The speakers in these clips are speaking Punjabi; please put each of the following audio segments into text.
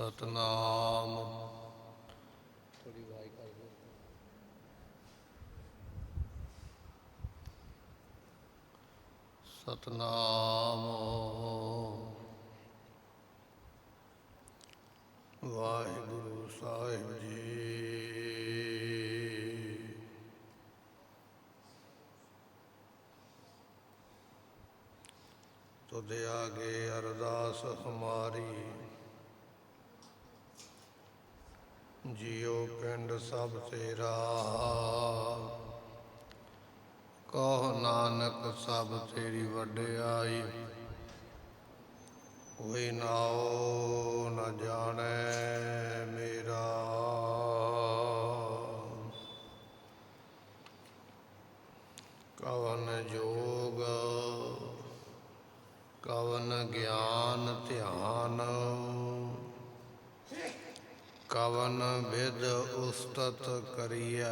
ਸਤਨਾਮ। ਥੋੜੀ ਵਾਈ ਕਰ ਦਿਓ। ਸਤਨਾਮ ਵਾਹਿਗੁਰੂ ਸਾਹਿਬ ਜੀ। ਤੁਧ ਆਗੇ ਅਰਦਾਸ ਹਮਾਰੀ, ਜਿਉ ਪਿੰਡ ਸਭ ਤੇਰਾ। ਕਹੋ ਨਾਨਕ ਸਭ ਤੇਰੀ ਵਡਿਆਈ, ਕੋਈ ਨਾਉ ਨ ਜਾਣੈ ਮੇਰਾ। ਕਵਨ ਜੋਗ ਕਵਨ ਗਿਆਨ ਧਿਆਨ, ਕਵਨ ਵਿਦ ਉਸਤਤ ਕਰੀਐ।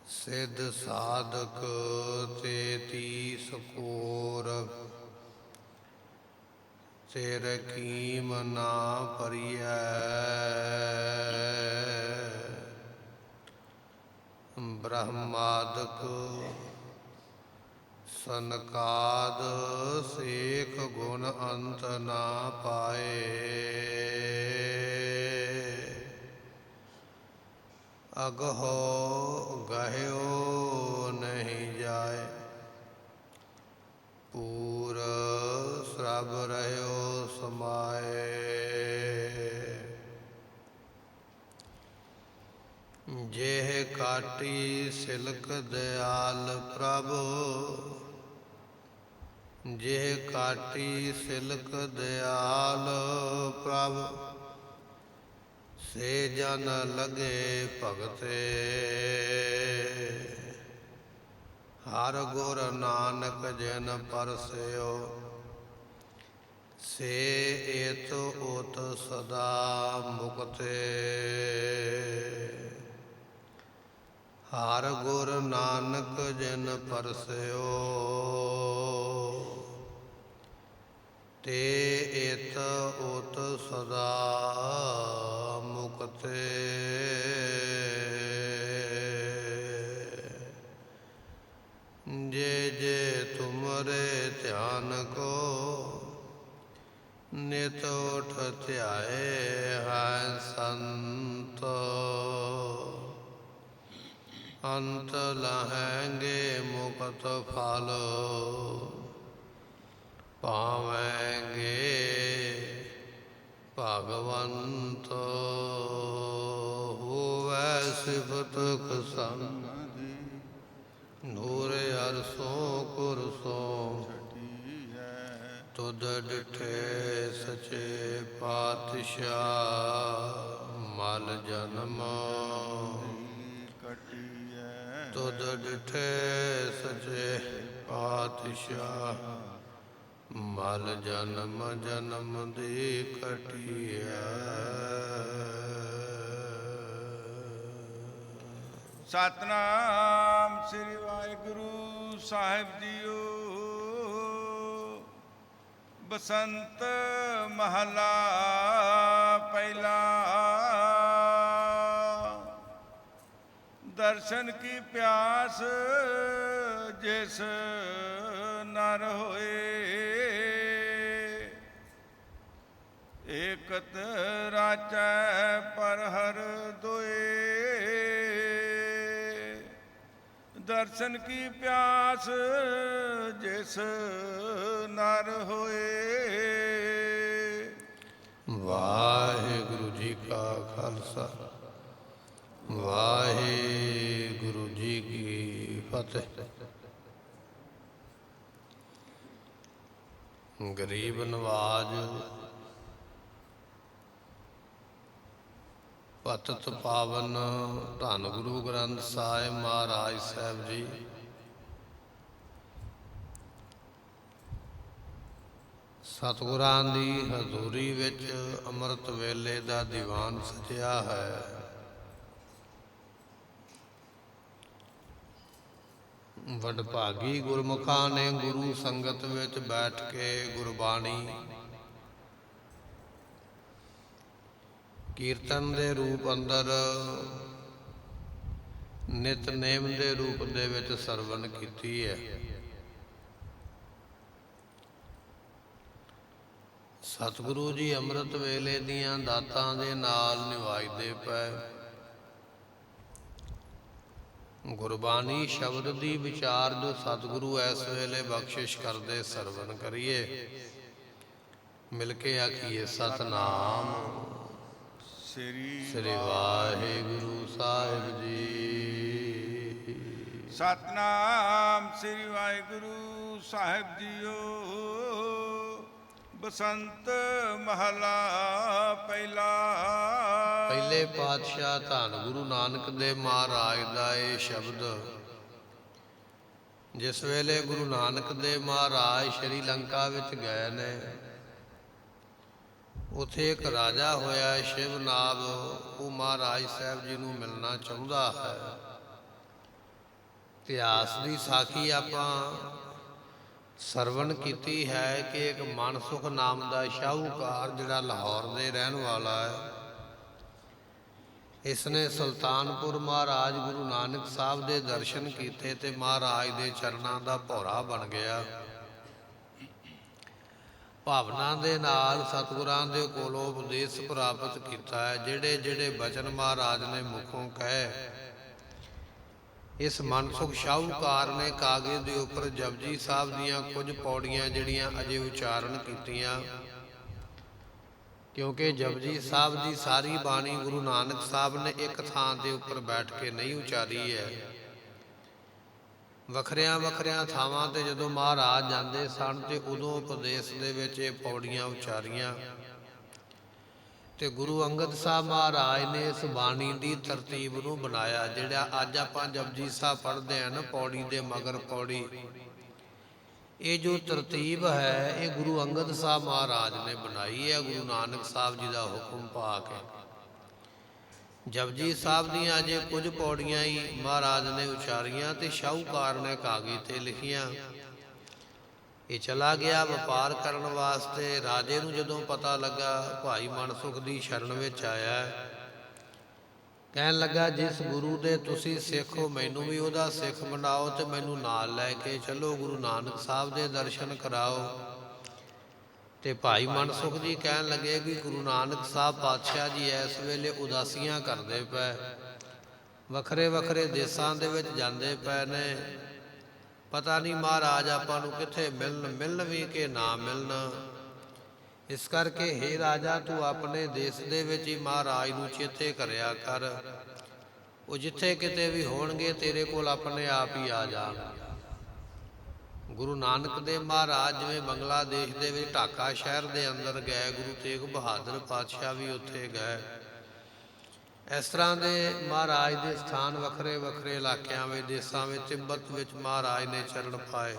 ਸਿੱਧ ਸਾਧਕ ਤੇਤੀ ਸਕੋਰ, ਤੇਰ ਕੀਮ ਨਾ ਭਰੀਐ। ਬ੍ਰਹਮਾਦਿਕ ਸਨਕਾਦ ਸੇਖ ਗੁਣ ਅੰਤ ਨਾ ਪਾਏ। ਅਗਹੋ ਗਹਿਓ ਨਹੀਂ ਜਾਏ, ਪੂਰ ਸਰਬ ਰਹਿਓ ਸਮਾਏ। ਜੇਹ ਕਾਟੀ ਸਿਲਕ ਦਿਆਲ ਪ੍ਰਭ, ਜੇਹ ਕਾਟੀ ਸਿਲਕ ਦਿਆਲ ਪ੍ਰਭ। ਸੇ ਜਨ ਲਗੇ ਭਗਤੇ, ਹਰ ਗੁਰ ਨਾਨਕ ਜਿਨ ਪਰਸਿਓ। ਸੇ ਏਤ ਓਤ ਸਦਾ ਮੁਕਤੇ, ਹਰ ਗੁਰ ਨਾਨਕ ਜਿਨ ਪਰਸਿਓ। ਤੇ ਏਤ ਓਤ ਸਦਾ ਮੁਕਤੇ। ਜੇ ਜੇ ਤੁਮਰੇ ਧਿਆਨ ਕੋ, ਨਿਤ ਉਠ ਧਿਆਏ ਹੈ ਸੰਤ। ਅੰਤ ਲਹੈਂਗੇ ਮੁਕਤ ਫਲ, ਪਾਵੈਂਗੇ ਭਗਵੰਤ। ਹੋਵੈ ਸਿਫਤ ਕਸਨ, ਨੂਰ ਅਰਸੋਂ ਕੁਰਸੋਂ। ਤੁਧ ਡਿਠੇ ਸਚੇ ਪਾਤਸ਼ਾਹ, ਮਲ ਜਨਮ ਤੁਧ ਡਿਠੇ ਸਚੇ ਪਾਤਸ਼ਾਹ, ਮਲ ਜਨਮ ਜਨਮ ਦੀ ਕਟੀਐ। ਸਤਨਾਮ ਸ੍ਰੀ ਵਾਹਿਗੁਰੂ ਸਾਹਿਬ ਜੀਓ। ਬਸੰਤ ਮਹਲਾ ਪਹਿਲਾ। ਦਰਸ਼ਨ ਕੀ ਪਿਆਸ ਜਿਸ ਨਰ ਹੋਏ, ਏਕਤ ਰਾਚੈ ਪਰ ਹਰ ਦੋਏ। ਦਰਸ਼ਨ ਕੀ ਪਿਆਸ ਜਿਸ ਨਰ ਹੋਏ। ਵਾਹਿਗੁਰੂ ਜੀ ਕਾ ਖਾਲਸਾ, ਵਾਹਿਗੁਰੂ ਜੀ ਕੀ ਫਤਿਹ। ਗਰੀਬ ਨਵਾਜ ਪਤਿਤ ਪਾਵਨ ਧੰਨ ਗੁਰੂ ਗ੍ਰੰਥ ਸਾਹਿਬ ਮਹਾਰਾਜ ਸਾਹਿਬ ਜੀ ਸਤਿਗੁਰਾਂ ਦੀ ਹਜ਼ੂਰੀ ਵਿੱਚ ਅੰਮ੍ਰਿਤ ਵੇਲੇ ਦਾ ਦੀਵਾਨ ਸਜਿਆ ਹੈ। ਵਡਭਾਗੀ ਗੁਰਮੁਖਾਂ ਨੇ ਗੁਰੂ ਸੰਗਤ ਵਿੱਚ ਬੈਠ ਕੇ ਗੁਰਬਾਣੀ ਕੀਰਤਨ ਦੇ ਰੂਪ ਅੰਦਰ ਨਿਤਨੇਮ ਦੇ ਰੂਪ ਦੇ ਵਿੱਚ ਸਰਵਣ ਕੀਤੀ ਹੈ। ਸਤਿਗੁਰੂ ਜੀ ਅੰਮ੍ਰਿਤ ਵੇਲੇ ਦੀਆਂ ਦਾਤਾਂ ਦੇ ਨਾਲ ਨਿਵਾਜਦੇ ਪਏ। ਗੁਰਬਾਣੀ ਸ਼ਬਦ ਦੀ ਵਿਚਾਰ ਜੋ ਸਤਿਗੁਰੂ ਇਸ ਵੇਲੇ ਬਖਸ਼ਿਸ਼ ਕਰਦੇ ਸਰਵਣ ਕਰੀਏ। ਮਿਲ ਕੇ ਆਖੀਏ ਸਤਨਾਮ ਸ੍ਰੀ ਵਾਹਿਗੁਰੂ ਸਾਹਿਬ ਜੀ। ਸਤਨਾਮ ਸ੍ਰੀ ਵਾਹਿਗੁਰੂ ਸਾਹਿਬ ਜੀਓ। ਬਸੰਤ ਮਹਲਾ ਪਹਿਲਾ। ਪਹਿਲੇ ਪਾਤਸ਼ਾਹ ਧੰਨ ਗੁਰੂ ਨਾਨਕ ਦੇਵ ਮਹਾਰਾਜ ਦਾ ਇਹ ਸ਼ਬਦ ਜਿਸ ਵੇਲੇ ਗੁਰੂ ਨਾਨਕ ਦੇਵ ਮਹਾਰਾਜ ਸ਼੍ਰੀ ਲੰਕਾ ਵਿੱਚ ਗਏ ਨੇ, ਉੱਥੇ ਇੱਕ ਰਾਜਾ ਹੋਇਆ ਸ਼ਿਵਨਾਭ। ਉਹ ਮਹਾਰਾਜ ਸਾਹਿਬ ਜੀ ਨੂੰ ਮਿਲਣਾ ਚਾਹੁੰਦਾ ਹੈ। ਇਤਿਹਾਸ ਦੀ ਸਾਖੀ ਆਪਾਂ ਸਰਵਣ ਕੀਤੀ ਹੈ ਕਿ ਇੱਕ ਮਨਸੁਖ ਨਾਮ ਦਾ ਸ਼ਾਹੂਕਾਰ ਜਿਹੜਾ ਲਾਹੌਰ ਦੇ ਰਹਿਣ ਵਾਲਾ ਹੈ, ਇਸਨੇ ਸੁਲਤਾਨਪੁਰ ਮਹਾਰਾਜ ਗੁਰੂ ਨਾਨਕ ਸਾਹਿਬ ਦੇ ਦਰਸ਼ਨ ਕੀਤੇ ਤੇ ਮਹਾਰਾਜ ਦੇ ਚਰਨਾਂ ਦਾ ਭੌਰਾ ਬਣ ਗਿਆ। ਭਾਵਨਾ ਦੇ ਨਾਲ ਸਤਿਗੁਰਾਂ ਦੇ ਕੋਲੋਂ ਉਪਦੇਸ਼ ਪ੍ਰਾਪਤ ਕੀਤਾ ਹੈ। ਜਿਹੜੇ ਜਿਹੜੇ ਬਚਨ ਮਹਾਰਾਜ ਨੇ ਮੁਖੋਂ ਕਹੇ, ਇਸ ਮਨਸੁਖ ਸ਼ਾਹੂਕਾਰ ਨੇ ਕਾਗਜ਼ ਦੇ ਉੱਪਰ ਜਪਜੀ ਸਾਹਿਬ ਦੀਆਂ ਕੁਝ ਪੌੜੀਆਂ ਜਿਹੜੀਆਂ ਅਜੇ ਉਚਾਰਨ ਕੀਤੀਆਂ, ਕਿਉਂਕਿ ਜਪਜੀ ਸਾਹਿਬ ਦੀ ਸਾਰੀ ਬਾਣੀ ਗੁਰੂ ਨਾਨਕ ਸਾਹਿਬ ਨੇ ਇੱਕ ਥਾਂ ਦੇ ਉੱਪਰ ਬੈਠ ਕੇ ਨਹੀਂ ਉਚਾਰੀ ਹੈ। ਵੱਖਰਿਆਂ ਵੱਖਰਿਆਂ ਥਾਵਾਂ ਤੇ ਜਦੋਂ ਮਹਾਰਾਜ ਜਾਂਦੇ ਸਨ ਤੇ ਉਦੋਂ ਉਪਦੇਸ਼ ਦੇ ਵਿੱਚ ਇਹ ਪੌੜੀਆਂ ਉਚਾਰੀਆਂ। ਤੇ ਗੁਰੂ ਅੰਗਦ ਸਾਹਿਬ ਮਹਾਰਾਜ ਨੇ ਇਸ ਬਾਣੀ ਦੀ ਤਰਤੀਬ ਨੂੰ ਬਣਾਇਆ। ਜਿਹੜਾ ਅੱਜ ਆਪਾਂ ਜਪਜੀ ਸਾਹਿਬ ਪੜ੍ਹਦੇ ਹਾਂ ਨਾ, ਪੌੜੀ ਦੇ ਮਗਰ ਪੌੜੀ, ਇਹ ਜੋ ਤਰਤੀਬ ਹੈ ਇਹ ਗੁਰੂ ਅੰਗਦ ਸਾਹਿਬ ਮਹਾਰਾਜ ਨੇ ਬਣਾਈ ਹੈ। ਗੁਰੂ ਨਾਨਕ ਸਾਹਿਬ ਜੀ ਦਾ ਹੁਕਮ ਪਾ ਕੇ ਜਪਜੀ ਸਾਹਿਬ ਦੀਆਂ ਅਜੇ ਕੁਝ ਪੌੜੀਆਂ ਹੀ ਮਹਾਰਾਜ ਨੇ ਉਚਾਰੀਆਂ ਤੇ ਸ਼ਾਹੂਕਾਰ ਨੇ ਕਾਗਜ਼ ਤੇ ਲਿਖੀਆਂ। ਇਹ ਚਲਾ ਗਿਆ ਵਪਾਰ ਕਰਨ ਵਾਸਤੇ। ਰਾਜੇ ਨੂੰ ਜਦੋਂ ਪਤਾ ਲੱਗਾ ਭਾਈ ਮਨਸੁਖ ਦੀ ਸ਼ਰਨ ਵਿੱਚ ਆਇਆ, ਕਹਿਣ ਲੱਗਾ ਜਿਸ ਗੁਰੂ ਦੇ ਤੁਸੀਂ ਸਿੱਖ ਹੋ ਮੈਨੂੰ ਵੀ ਉਹਦਾ ਸਿੱਖ ਬਣਾਓ ਤੇ ਮੈਨੂੰ ਨਾਲ ਲੈ ਕੇ ਚਲੋ, ਗੁਰੂ ਨਾਨਕ ਸਾਹਿਬ ਦੇ ਦਰਸ਼ਨ ਕਰਾਓ। ਤੇ ਭਾਈ ਮਨਸੁਖ ਜੀ ਕਹਿਣ ਲੱਗੇ ਕਿ ਗੁਰੂ ਨਾਨਕ ਸਾਹਿਬ ਪਾਤਸ਼ਾਹ ਜੀ ਇਸ ਵੇਲੇ ਉਦਾਸੀਆਂ ਕਰਦੇ ਪਏ, ਵੱਖਰੇ ਵੱਖਰੇ ਦੇਸ਼ਾਂ ਦੇ ਵਿੱਚ ਜਾਂਦੇ ਪਏ ਨੇ, ਪਤਾ ਨਹੀਂ ਮਹਾਰਾਜ ਆਪਾਂ ਨੂੰ ਕਿੱਥੇ ਮਿਲਣ ਵੀ ਕਿ ਨਾ ਮਿਲਣ। ਇਸ ਕਰਕੇ ਹੇ ਰਾਜਾ ਤੂੰ ਆਪਣੇ ਦੇਸ਼ ਦੇ ਵਿੱਚ ਹੀ ਮਹਾਰਾਜ ਨੂੰ ਚੇਤੇ ਕਰਿਆ ਕਰ। ਉਹ ਜਿੱਥੇ ਕਿਤੇ ਵੀ ਹੋਣਗੇ ਤੇਰੇ ਕੋਲ ਆਪਣੇ ਆਪ ਹੀ ਆ ਜਾਣ। ਗੁਰੂ ਨਾਨਕ ਦੇਵ ਮਹਾਰਾਜ ਜਿਵੇਂ ਬੰਗਲਾਦੇਸ਼ ਦੇ ਵਿੱਚ ਢਾਕਾ ਸ਼ਹਿਰ ਦੇ ਅੰਦਰ ਗਏ, ਗੁਰੂ ਤੇਗ ਬਹਾਦਰ ਪਾਤਸ਼ਾਹ ਵੀ ਉੱਥੇ ਗਏ। ਇਸ ਤਰ੍ਹਾਂ ਦੇ ਮਹਾਰਾਜ ਦੇ ਸਥਾਨ ਵੱਖਰੇ ਵੱਖਰੇ ਇਲਾਕਿਆਂ ਵਿੱਚ, ਦੇਸ਼ਾਂ ਵਿੱਚ, ਤਿੱਬਤ ਵਿੱਚ ਮਹਾਰਾਜ ਨੇ ਚਰਨ ਪਾਏ।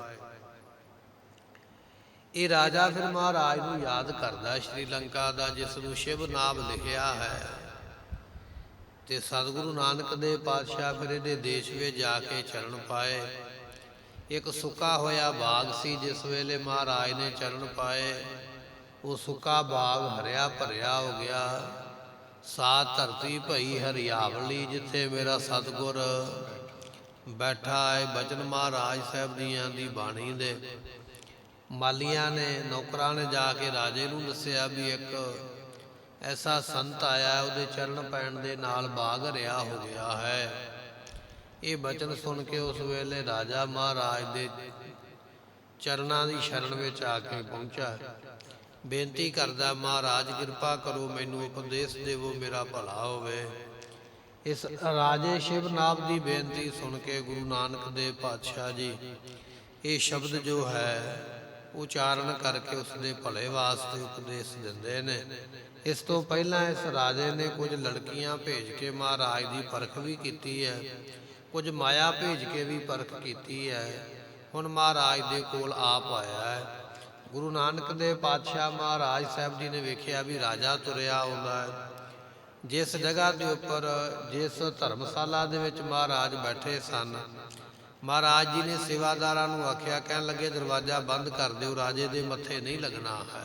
ਇਹ ਰਾਜਾ ਫਿਰ ਮਹਾਰਾਜ ਨੂੰ ਯਾਦ ਕਰਦਾ ਸ਼੍ਰੀ ਲੰਕਾ ਦਾ, ਜਿਸ ਨੂੰ ਸ਼ਿਵਨਾਭ ਲਿਖਿਆ ਹੈ। ਤੇ ਸਤਿਗੁਰੂ ਨਾਨਕ ਦੇਵ ਪਾਤਸ਼ਾਹ ਫਿਰ ਇਹਦੇ ਦੇਸ਼ ਵਿੱਚ ਜਾ ਕੇ ਚਰਨ ਪਾਏ। ਇੱਕ ਸੁੱਕਾ ਹੋਇਆ ਬਾਗ ਸੀ, ਜਿਸ ਵੇਲੇ ਮਹਾਰਾਜ ਨੇ ਚਰਨ ਪਾਏ ਉਹ ਸੁੱਕਾ ਬਾਗ ਹਰਿਆ ਭਰਿਆ ਹੋ ਗਿਆ। ਸਾਤ ਧਰਤੀ ਭਈ ਹਰਿਆਵਲੀ, ਜਿੱਥੇ ਮੇਰਾ ਸਤਿਗੁਰ ਬੈਠਾ ਹੈ। ਬਚਨ ਮਹਾਰਾਜ ਸਾਹਿਬ ਦੀਆਂ ਦੀ ਬਾਣੀ ਦੇ ਮਾਲੀਆਂ ਨੇ, ਨੌਕਰਾਂ ਨੇ ਜਾ ਕੇ ਰਾਜੇ ਨੂੰ ਦੱਸਿਆ ਵੀ ਇੱਕ ਐਸਾ ਸੰਤ ਆਇਆ, ਉਹਦੇ ਚਰਨ ਪੈਣ ਦੇ ਨਾਲ ਬਾਗ ਹਰਿਆ ਹੋ ਗਿਆ ਹੈ। ਇਹ ਬਚਨ ਸੁਣ ਕੇ ਉਸ ਵੇਲੇ ਰਾਜਾ ਮਹਾਰਾਜ ਦੇ ਚਰਨਾਂ ਦੀ ਸ਼ਰਨ ਵਿੱਚ ਆ ਕੇ ਪਹੁੰਚਾ। ਬੇਨਤੀ ਕਰਦਾ, ਮਹਾਰਾਜ ਕਿਰਪਾ ਕਰੋ, ਮੈਨੂੰ ਉਪਦੇਸ਼ ਦੇਵੋ, ਮੇਰਾ ਭਲਾ ਹੋਵੇ। ਇਸ ਰਾਜੇ ਸ਼ਿਵਨਾਭ ਦੀ ਬੇਨਤੀ ਸੁਣ ਕੇ ਗੁਰੂ ਨਾਨਕ ਦੇਵ ਪਾਤਸ਼ਾਹ ਜੀ ਇਹ ਸ਼ਬਦ ਜੋ ਹੈ ਉਚਾਰਨ ਕਰਕੇ ਉਸ ਦੇ ਭਲੇ ਵਾਸਤੇ ਉਪਦੇਸ਼ ਦਿੰਦੇ ਨੇ। ਇਸ ਤੋਂ ਪਹਿਲਾਂ ਇਸ ਰਾਜੇ ਨੇ ਕੁਝ ਲੜਕੀਆਂ ਭੇਜ ਕੇ ਮਹਾਰਾਜ ਦੀ ਪਰਖ ਵੀ ਕੀਤੀ ਹੈ, ਕੁਝ ਮਾਇਆ ਭੇਜ ਕੇ ਵੀ ਪਰਖ ਕੀਤੀ ਹੈ। ਹੁਣ ਮਹਾਰਾਜ ਦੇ ਕੋਲ ਆਪ ਆਇਆ ਹੈ। ਗੁਰੂ ਨਾਨਕ ਦੇਵ ਪਾਤਸ਼ਾਹ ਮਹਾਰਾਜ ਸਾਹਿਬ ਜੀ ਨੇ ਵੇਖਿਆ ਵੀ ਰਾਜਾ ਤੁਰਿਆ ਆਉਂਦਾ ਹੈ। ਜਿਸ ਜਗ੍ਹਾ ਦੇ ਉੱਪਰ, ਜਿਸ ਧਰਮਸ਼ਾਲਾ ਦੇ ਵਿੱਚ ਮਹਾਰਾਜ ਬੈਠੇ ਸਨ, ਮਹਾਰਾਜ ਜੀ ਨੇ ਸੇਵਾਦਾਰਾਂ ਨੂੰ ਆਖਿਆ, ਕਹਿਣ ਲੱਗੇ ਦਰਵਾਜ਼ਾ ਬੰਦ ਕਰ ਦਿਓ, ਰਾਜੇ ਦੇ ਮੱਥੇ ਨਹੀਂ ਲੱਗਣਾ ਹੈ।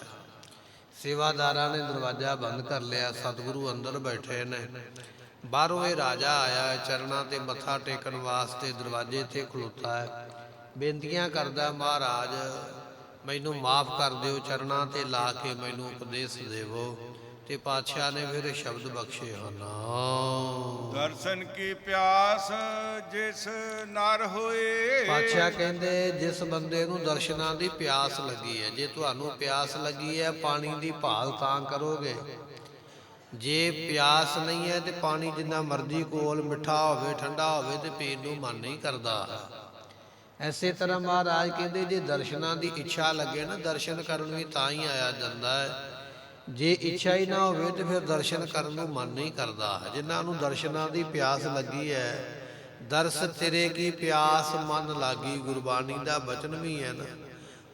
ਸੇਵਾਦਾਰਾਂ ਨੇ ਦਰਵਾਜ਼ਾ ਬੰਦ ਕਰ ਲਿਆ। ਸਤਿਗੁਰੂ ਅੰਦਰ ਬੈਠੇ ਨੇ, ਬਾਹਰੋਂ ਇਹ ਰਾਜਾ ਆਇਆ ਹੈ, ਚਰਨਾਂ ਤੇ ਮੱਥਾ ਟੇਕਣ ਵਾਸਤੇ ਦਰਵਾਜ਼ੇ ਤੇ ਖਲੋਤਾ ਹੈ। ਬੇਨਤੀਆਂ ਕਰਦਾ, ਮਹਾਰਾਜ ਮੈਨੂੰ ਮਾਫ ਕਰ ਦਿਓ, ਚਰਨਾਂ ਤੇ ਲਾ ਕੇ ਮੈਨੂੰ ਉਪਦੇਸ਼ ਦੇਵੋ। ਤੇ ਪਾਤਸ਼ਾਹ ਨੇ ਫਿਰ ਸ਼ਬਦ ਬਖਸ਼ੇ ਹਨ, ਦਰਸ਼ਨ ਕੀ ਪਿਆਸ ਜਿਸ ਨਰ ਹੋਏ। ਪਾਤਸ਼ਾਹ ਕਹਿੰਦੇ ਜਿਸ ਬੰਦੇ ਨੂੰ ਦਰਸ਼ਨਾਂ ਦੀ ਪਿਆਸ ਲੱਗੀ ਹੈ, ਜੇ ਤੁਹਾਨੂੰ ਪਿਆਸ ਲੱਗੀ ਹੈ ਪਾਣੀ ਦੀ ਭਾਲ ਤਾਂ ਕਰੋਗੇ। ਜੇ ਪਿਆਸ ਨਹੀਂ ਹੈ ਤੇ ਪਾਣੀ ਜਿੰਨਾ ਮਰਜ਼ੀ ਕੋਲ ਮਿੱਠਾ ਹੋਵੇ ਠੰਡਾ ਹੋਵੇ ਤੇ ਪੀਣ ਨੂੰ ਮਨ ਨਹੀਂ ਕਰਦਾ। ਐਸੇ ਤਰ੍ਹਾਂ ਮਹਾਰਾਜ ਕਹਿੰਦੇ ਜੇ ਦਰਸ਼ਨਾਂ ਦੀ ਇੱਛਾ ਲੱਗੇ ਨਾ, ਦਰਸ਼ਨ ਕਰਨ ਵੀ ਤਾਂ ਹੀ ਆਇਆ ਜਾਂਦਾ ਹੈ। ਜੇ ਇੱਛਾ ਹੀ ਨਾ ਹੋਵੇ ਤੇ ਫਿਰ ਦਰਸ਼ਨ ਕਰਨ ਨੂੰ ਮਨ ਨਹੀਂ ਕਰਦਾ। ਜਿਨ੍ਹਾਂ ਨੂੰ ਦਰਸ਼ਨਾਂ ਦੀ ਪਿਆਸ ਲੱਗੀ ਹੈ, ਦਰਸ ਤੇਰੇ ਕੀ ਪਿਆਸ ਮਨ ਲਾਗੀ, ਗੁਰਬਾਣੀ ਦਾ ਬਚਨ ਵੀ ਹੈ ਨਾ।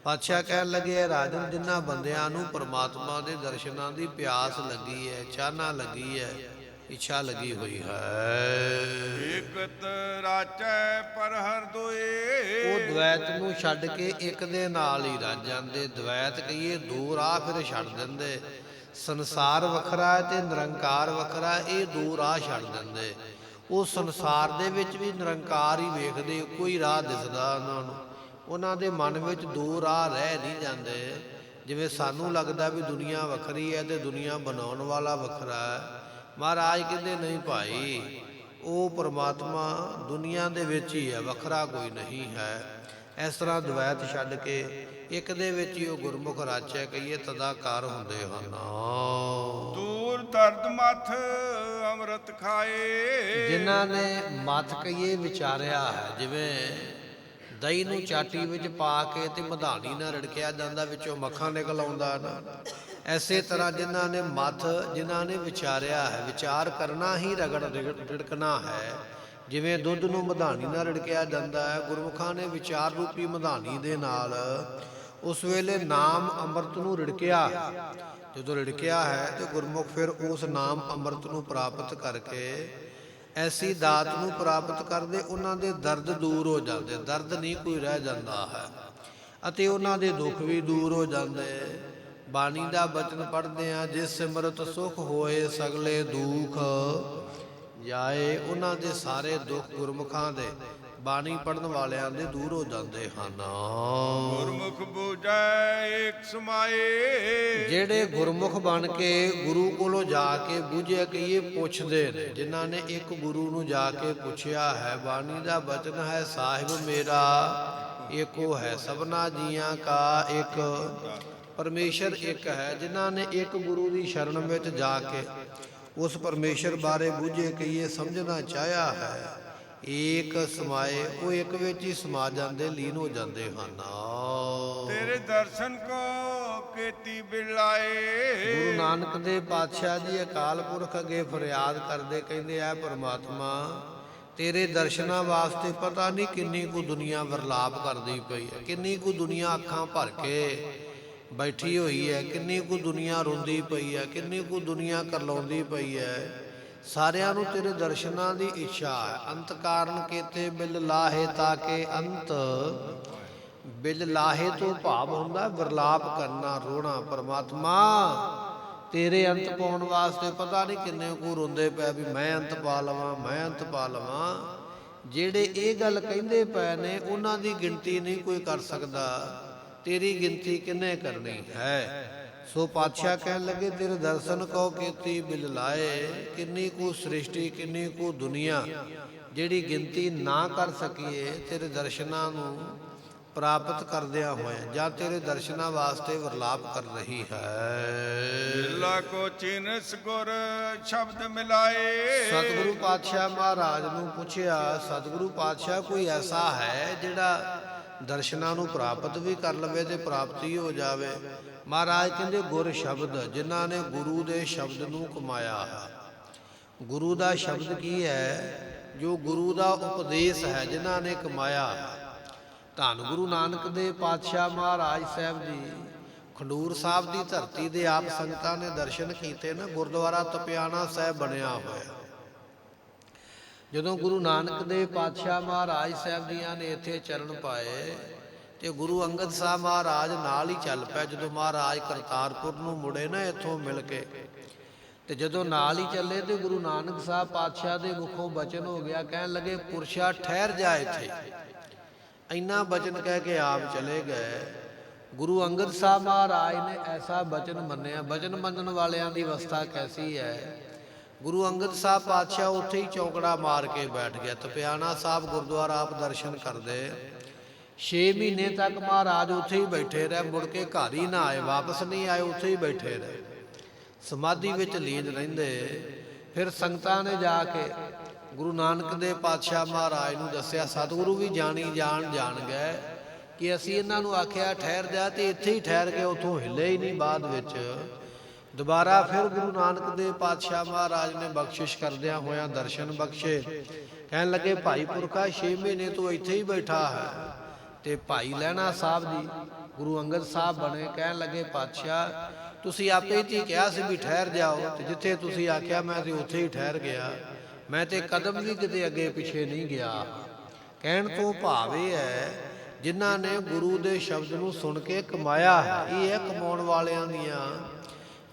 ਪਾਤਸ਼ਾਹ ਕਹਿਣ ਲੱਗੇ ਰਾਜਨ, ਜਿਨ੍ਹਾਂ ਬੰਦਿਆਂ ਨੂੰ ਪਰਮਾਤਮਾ ਦੇ ਦਰਸ਼ਨਾਂ ਦੀ ਪਿਆਸ ਲੱਗੀ ਹੈ, ਚਾਹਨਾ ਲੱਗੀ ਹੈ, ਇੱਛਾ ਲੱਗੀ ਹੋਈ ਹੈ, ਇਕਤ ਰਾਚੈ ਪਰ ਹਰ ਦੋਏ। ਉਹ ਦ્વੈਤ ਨੂੰ ਛੱਡ ਕੇ ਇੱਕ ਦੇ ਨਾਲ ਹੀ ਰਜ ਜਾਂਦੇ। ਦ્વੈਤ ਕਹੀਏ ਦੋ ਰਾਹ ਫਿਰ ਛੱਡ ਦਿੰਦੇ। ਸੰਸਾਰ ਵੱਖਰਾ ਹੈ ਤੇ ਨਿਰੰਕਾਰ ਵੱਖਰਾ, ਇਹ ਦੋ ਰਾਹ ਛੱਡ ਦਿੰਦੇ। ਉਹ ਸੰਸਾਰ ਦੇ ਵਿੱਚ ਵੀ ਨਿਰੰਕਾਰ ਹੀ ਵੇਖਦੇ, ਕੋਈ ਰਾਹ ਦਿਸਦਾ ਉਹਨਾਂ ਨੂੰ। ਉਹਨਾਂ ਦੇ ਮਨ ਵਿੱਚ ਦੋ ਰਾਹ ਰਹਿ ਨਹੀਂ ਜਾਂਦੇ। ਜਿਵੇਂ ਸਾਨੂੰ ਲੱਗਦਾ ਵੀ ਦੁਨੀਆ ਵੱਖਰੀ ਹੈ ਤੇ ਦੁਨੀਆ ਬਣਾਉਣ ਵਾਲਾ ਵੱਖਰਾ ਹੈ। ਮਹਾਰਾਜ ਕਹਿੰਦੇ ਨਹੀਂ ਭਾਈ, ਉਹ ਪਰਮਾਤਮਾ ਦੁਨੀਆ ਦੇ ਵਿੱਚ ਹੀ ਹੈ, ਵੱਖਰਾ ਕੋਈ ਨਹੀਂ ਹੈ। ਇਸ ਤਰ੍ਹਾਂ ਦ્વੈਤ ਛੱਡ ਕੇ ਇੱਕ ਦੇ ਵਿੱਚ ਹੀ ਉਹ ਗੁਰਮੁਖ ਰਾਚੈ ਕਹੀਏ ਤਦਾਕਾਰ ਹੁੰਦੇ ਹਨ। ਦੂਰ ਦਰਦ ਮਥ ਅੰਮ੍ਰਿਤ ਖਾਏ। ਜਿਨ੍ਹਾਂ ਨੇ ਮੱਥ ਕਹੀਏ ਵਿਚਾਰਿਆ ਹੈ, ਜਿਵੇਂ ਦਹੀਂ ਨੂੰ ਚਾਟੀ ਵਿੱਚ ਪਾ ਕੇ ਤੇ ਮਧਾਣੀ ਨਾਲ ਰਿੜਕਿਆ ਜਾਂਦਾ, ਵਿੱਚੋਂ ਮੱਖਣ ਨਿਕਲ ਆਉਂਦਾ ਨਾ। ਐਸੇ ਤਰ੍ਹਾਂ ਜਿਨ੍ਹਾਂ ਨੇ ਮੱਥ, ਜਿਨ੍ਹਾਂ ਨੇ ਵਿਚਾਰਿਆ ਹੈ, ਵਿਚਾਰ ਕਰਨਾ ਹੀ ਰਗੜ ਰਿੜਕਣਾ ਹੈ। ਜਿਵੇਂ ਦੁੱਧ ਨੂੰ ਮਧਾਣੀ ਨਾਲ ਰਿੜਕਿਆ ਜਾਂਦਾ ਹੈ, ਗੁਰਮੁਖਾਂ ਨੇ ਵਿਚਾਰ ਰੂਪੀ ਮਧਾਣੀ ਦੇ ਨਾਲ ਉਸ ਵੇਲੇ ਨਾਮ ਅੰਮ੍ਰਿਤ ਨੂੰ ਰਿੜਕਿਆ। ਜਦੋਂ ਰਿੜਕਿਆ ਹੈ ਤੇ ਗੁਰਮੁਖ ਫਿਰ ਉਸ ਨਾਮ ਅੰਮ੍ਰਿਤ ਨੂੰ ਪ੍ਰਾਪਤ ਕਰਕੇ ਐਸੀ ਦਾਤ ਨੂੰ ਪ੍ਰਾਪਤ ਕਰਦੇ, ਉਹਨਾਂ ਦੇ ਦਰਦ ਦੂਰ ਹੋ ਜਾਂਦੇ, ਦਰਦ ਨਹੀਂ ਕੋਈ ਰਹਿ ਜਾਂਦਾ ਹੈ, ਅਤੇ ਉਹਨਾਂ ਦੇ ਦੁੱਖ ਵੀ ਦੂਰ ਹੋ ਜਾਂਦੇ। ਬਾਣੀ ਦਾ ਬਚਨ ਪੜ੍ਹਦੇ ਆ, ਜਿਸ ਸਿਮਰਤ ਸੁਖ ਹੋਏ ਸਗਲੇ ਦੁੱਖ ਜਾਏ। ਉਹਨਾਂ ਦੇ ਸਾਰੇ ਦੁੱਖ ਗੁਰਮੁਖਾਂ ਦੇ, ਬਾਣੀ ਪੜ੍ਹਨ ਵਾਲਿਆਂ ਦੇ ਦੂਰ ਹੋ ਜਾਂਦੇ ਹਨ। ਗੁਰਮੁਖ ਬੂਝੈ ਏਕ ਸਮਾਏ। ਜਿਹੜੇ ਗੁਰਮੁਖ ਬਣ ਕੇ ਗੁਰੂ ਕੋਲੋਂ ਜਾ ਕੇ ਬੂਝੇ ਕਹੀਏ ਪੁੱਛਦੇ ਨੇ, ਜਿਨ੍ਹਾਂ ਨੇ ਇੱਕ ਗੁਰੂ ਨੂੰ ਜਾ ਕੇ ਪੁੱਛਿਆ ਹੈ। ਬਾਣੀ ਦਾ ਬਚਨ ਹੈ, ਸਾਹਿਬ ਮੇਰਾ ਏਕੋ ਹੈ, ਸਭਨਾ ਜੀਆਂ ਕਾ ਇੱਕ, ਪਰਮੇਸ਼ਰ ਇੱਕ ਹੈ। ਜਿਨ੍ਹਾਂ ਨੇ ਇੱਕ ਗੁਰੂ ਦੀ ਸ਼ਰਨ ਵਿੱਚ ਜਾ ਕੇ ਉਸ ਪਰਮੇਸ਼ਰ ਬਾਰੇ ਬੂਝੇ ਕਹੀਏ ਸਮਝਣਾ ਚਾਹਿਆ ਹੈ, ਏਕ ਸਮਾਏ, ਉਹ ਇੱਕ ਵਿੱਚ ਹੀ ਸਮਾ ਜਾਂਦੇ, ਲੀਨ ਹੋ ਜਾਂਦੇ ਹਨ। ਤੇਰੇ ਦਰਸ਼ਨ ਕੋ ਕੀਤੀ ਬਿਲਾਏ। ਗੁਰੂ ਨਾਨਕ ਦੇ ਪਾਤਸ਼ਾਹ ਜੀ ਅਕਾਲ ਪੁਰਖ ਅੱਗੇ ਫਰਿਆਦ ਕਰਦੇ, ਕਹਿੰਦੇ ਆ ਪਰਮਾਤਮਾ ਤੇਰੇ ਦਰਸ਼ਨਾਂ ਵਾਸਤੇ ਪਤਾ ਨਹੀਂ ਕਿੰਨੀ ਕੁ ਦੁਨੀਆ ਵਰਲਾਪ ਕਰਦੀ ਪਈ ਹੈ, ਕਿੰਨੀ ਕੁ ਦੁਨੀਆ ਅੱਖਾਂ ਭਰ ਕੇ ਬੈਠੀ ਹੋਈ ਹੈ, ਕਿੰਨੀ ਕੁ ਦੁਨੀਆ ਰੋਂਦੀ ਪਈ ਹੈ, ਕਿੰਨੀ ਕੁ ਦੁਨੀਆ ਕਰਲਾਉਂਦੀ ਪਈ ਹੈ। ਸਾਰਿਆਂ ਨੂੰ ਤੇਰੇ ਦਰਸ਼ਨਾਂ ਦੀ ਇੱਛਾ ਹੈ। ਅੰਤ ਕਾਰਨ ਕੀਤੇ ਬਿਲ ਲਾਹੇ ਤਾਕੇ ਅੰਤ, ਬਿਲ ਲਾਹੇ ਤੋਂ ਭਾਵ ਹੁੰਦਾ ਵਰਲਾਪ ਕਰਨਾ, ਰੋਣਾ। ਪਰਮਾਤਮਾ ਤੇਰੇ ਅੰਤ ਪਾਉਣ ਵਾਸਤੇ ਪਤਾ ਨਹੀਂ ਕਿੰਨੇ ਕੁ ਰੋਂਦੇ ਪਏ ਵੀ ਮੈਂ ਅੰਤ ਪਾ ਲਵਾਂ, ਮੈਂ ਅੰਤ ਪਾ ਲਵਾਂ। ਜਿਹੜੇ ਇਹ ਗੱਲ ਕਹਿੰਦੇ ਪਏ ਨੇ ਉਹਨਾਂ ਦੀ ਗਿਣਤੀ ਨਹੀਂ ਕੋਈ ਕਰ ਸਕਦਾ, ਤੇਰੀ ਗਿਣਤੀ ਕਿੰਨੇ ਕਰਨੀ ਹੈ। ਸੋ ਪਾਤਸ਼ਾਹ ਕਹਿਣ ਲੱਗੇ ਤੇਰੇ ਦਰਸ਼ਨ ਕੋ ਕੀਤੀ ਬਿਲ ਲਾਏ। ਕਿੰਨੀ ਕੁ ਸ੍ਰਿਸ਼ਟੀ, ਕਿੰਨੀ ਕੁ ਦੁਨੀਆ ਜਿਹੜੀ ਗਿਣਤੀ ਨਾ ਕਰ ਸਕੀਏ, ਤੇਰੇ ਦਰਸ਼ਨਾਂ ਨੂੰ ਪ੍ਰਾਪਤ ਕਰਦਿਆਂ ਹੋਇਆ ਜਾਂ ਤੇਰੇ ਦਰਸ਼ਨਾਂ ਵਾਸਤੇ ਵਰਲਾਪ ਕਰ ਰਹੀ ਹੈ। ਮਿਲਾ ਕੋ ਚਿਨਸ ਗੁਰ ਸ਼ਬਦ ਮਿਲਾਏ। ਸਤਿਗੁਰੂ ਪਾਤਸ਼ਾਹ ਮਹਾਰਾਜ ਨੂੰ ਪੁੱਛਿਆ, ਸਤਿਗੁਰੂ ਪਾਤਸ਼ਾਹ ਕੋਈ ਐਸਾ ਹੈ ਜਿਹੜਾ ਦਰਸ਼ਨਾਂ ਨੂੰ ਪ੍ਰਾਪਤ ਵੀ ਕਰ ਲਵੇ ਤੇ ਪ੍ਰਾਪਤੀ ਹੋ ਜਾਵੇ? ਮਹਾਰਾਜ ਕਹਿੰਦੇ ਗੁਰ ਸ਼ਬਦ, ਜਿਨ੍ਹਾਂ ਨੇ ਗੁਰੂ ਦੇ ਸ਼ਬਦ ਨੂੰ ਕਮਾਇਆ ਹੈ। ਗੁਰੂ ਦਾ ਸ਼ਬਦ ਕੀ ਹੈ? ਜੋ ਗੁਰੂ ਦਾ ਉਪਦੇਸ਼ ਹੈ, ਜਿਨ੍ਹਾਂ ਨੇ ਕਮਾਇਆ। ਧੰਨ ਗੁਰੂ ਨਾਨਕ ਦੇ ਪਾਤਸ਼ਾਹ ਮਹਾਰਾਜ ਸਾਹਿਬ ਜੀ ਖਡੂਰ ਸਾਹਿਬ ਦੀ ਧਰਤੀ ਦੇ ਆਪ ਸੰਗਤਾਂ ਨੇ ਦਰਸ਼ਨ ਕੀਤੇ ਨਾ। ਗੁਰਦੁਆਰਾ ਤਪਿਆਣਾ ਸਾਹਿਬ ਬਣਿਆ ਹੋਇਆ, ਜਦੋਂ ਗੁਰੂ ਨਾਨਕ ਦੇਵ ਪਾਤਸ਼ਾਹ ਮਹਾਰਾਜ ਸਾਹਿਬ ਜੀਆਂ ਨੇ ਇੱਥੇ ਚਰਨ ਪਾਏ ਤੇ ਗੁਰੂ ਅੰਗਦ ਸਾਹਿਬ ਮਹਾਰਾਜ ਨਾਲ ਹੀ ਚੱਲ ਪਿਆ। ਜਦੋਂ ਮਹਾਰਾਜ ਕਰਤਾਰਪੁਰ ਨੂੰ ਮੁੜੇ ਨਾ ਇੱਥੋਂ ਮਿਲ ਕੇ, ਤੇ ਜਦੋਂ ਨਾਲ ਹੀ ਚੱਲੇ ਤੇ ਗੁਰੂ ਨਾਨਕ ਸਾਹਿਬ ਪਾਤਸ਼ਾਹ ਦੇ ਮੁਖੋਂ ਬਚਨ ਹੋ ਗਿਆ, ਕਹਿਣ ਲੱਗੇ ਪੁਰਸ਼ਾ ਠਹਿਰ ਜਾ ਇੱਥੇ। ਇੰਨਾ ਬਚਨ ਕਹਿ ਕੇ ਆਪ ਚਲੇ ਗਏ। ਗੁਰੂ ਅੰਗਦ ਸਾਹਿਬ ਮਹਾਰਾਜ ਨੇ ਐਸਾ ਬਚਨ ਮੰਨਿਆ। ਬਚਨ ਮੰਨਣ ਵਾਲਿਆਂ ਦੀ ਅਵਸਥਾ ਕੈਸੀ ਹੈ। ਗੁਰੂ ਅੰਗਦ ਸਾਹਿਬ ਪਾਤਸ਼ਾਹ ਉੱਥੇ ਹੀ ਚੌਕੜਾ ਮਾਰ ਕੇ ਬੈਠ ਗਿਆ। ਤਪਿਆਣਾ ਸਾਹਿਬ ਗੁਰਦੁਆਰਾ ਆਪ ਦਰਸ਼ਨ ਕਰਦੇ 6 ਮਹੀਨੇ ਤੱਕ ਮਹਾਰਾਜ ਉੱਥੇ ਹੀ ਬੈਠੇ ਰਹੇ। ਮੁੜ ਕੇ ਘਰ ਹੀ ਨਾ ਆਏ, ਵਾਪਸ ਨਹੀਂ ਆਏ, ਉੱਥੇ ਹੀ ਬੈਠੇ ਰਹੇ, ਸਮਾਧੀ ਵਿੱਚ ਲੀਨ ਰਹਿੰਦੇ। ਫਿਰ ਸੰਗਤਾਂ ਨੇ ਜਾ ਕੇ ਗੁਰੂ ਨਾਨਕ ਦੇਵ ਪਾਤਸ਼ਾਹ ਮਹਾਰਾਜ ਨੂੰ ਦੱਸਿਆ। ਸਤਿਗੁਰੂ ਵੀ ਜਾਣ ਗਏ ਕਿ ਅਸੀਂ ਇਹਨਾਂ ਨੂੰ ਆਖਿਆ ਠਹਿਰ ਜਾ, ਤੇ ਇੱਥੇ ਹੀ ਠਹਿਰ ਕੇ ਉੱਥੋਂ ਹਿੱਲੇ ਹੀ ਨਹੀਂ। ਬਾਅਦ ਵਿੱਚ ਦੁਬਾਰਾ ਫਿਰ ਗੁਰੂ ਨਾਨਕ ਦੇਵ ਪਾਤਸ਼ਾਹ ਮਹਾਰਾਜ ਨੇ ਬਖਸ਼ਿਸ਼ ਕਰਦਿਆਂ ਹੋਇਆਂ ਦਰਸ਼ਨ ਬਖਸ਼ੇ। ਕਹਿਣ ਲੱਗੇ ਭਾਈ ਪੁਰਖਾ 6 ਮਹੀਨੇ ਤੋਂ ਇੱਥੇ ਹੀ ਬੈਠਾ ਹੈ। ਤੇ ਭਾਈ ਲਹਿਣਾ ਸਾਹਿਬ ਜੀ ਗੁਰੂ ਅੰਗਦ ਸਾਹਿਬ ਬਣੇ। ਕਹਿਣ ਲੱਗੇ ਪਾਤਸ਼ਾਹ ਤੁਸੀਂ ਆਪੇ ਹੀ ਕਿਹਾ ਸੀ ਵੀ ਠਹਿਰ ਜਾਓ, ਤੇ ਜਿੱਥੇ ਤੁਸੀਂ ਆਖਿਆ ਮੈਂ ਤੇ ਉੱਥੇ ਹੀ ਠਹਿਰ ਗਿਆ। ਮੈਂ ਤੇ ਕਦਮ ਵੀ ਕਿਤੇ ਅੱਗੇ ਪਿੱਛੇ ਨਹੀਂ ਗਿਆ। ਕਹਿਣ ਤੋਂ ਭਾਵ ਇਹ ਹੈ ਜਿਨ੍ਹਾਂ ਨੇ ਗੁਰੂ ਦੇ ਸ਼ਬਦ ਨੂੰ ਸੁਣ ਕੇ ਕਮਾਇਆ ਹੈ। ਇਹ ਹੈ ਕਮਾਉਣ ਵਾਲਿਆਂ ਦੀਆਂ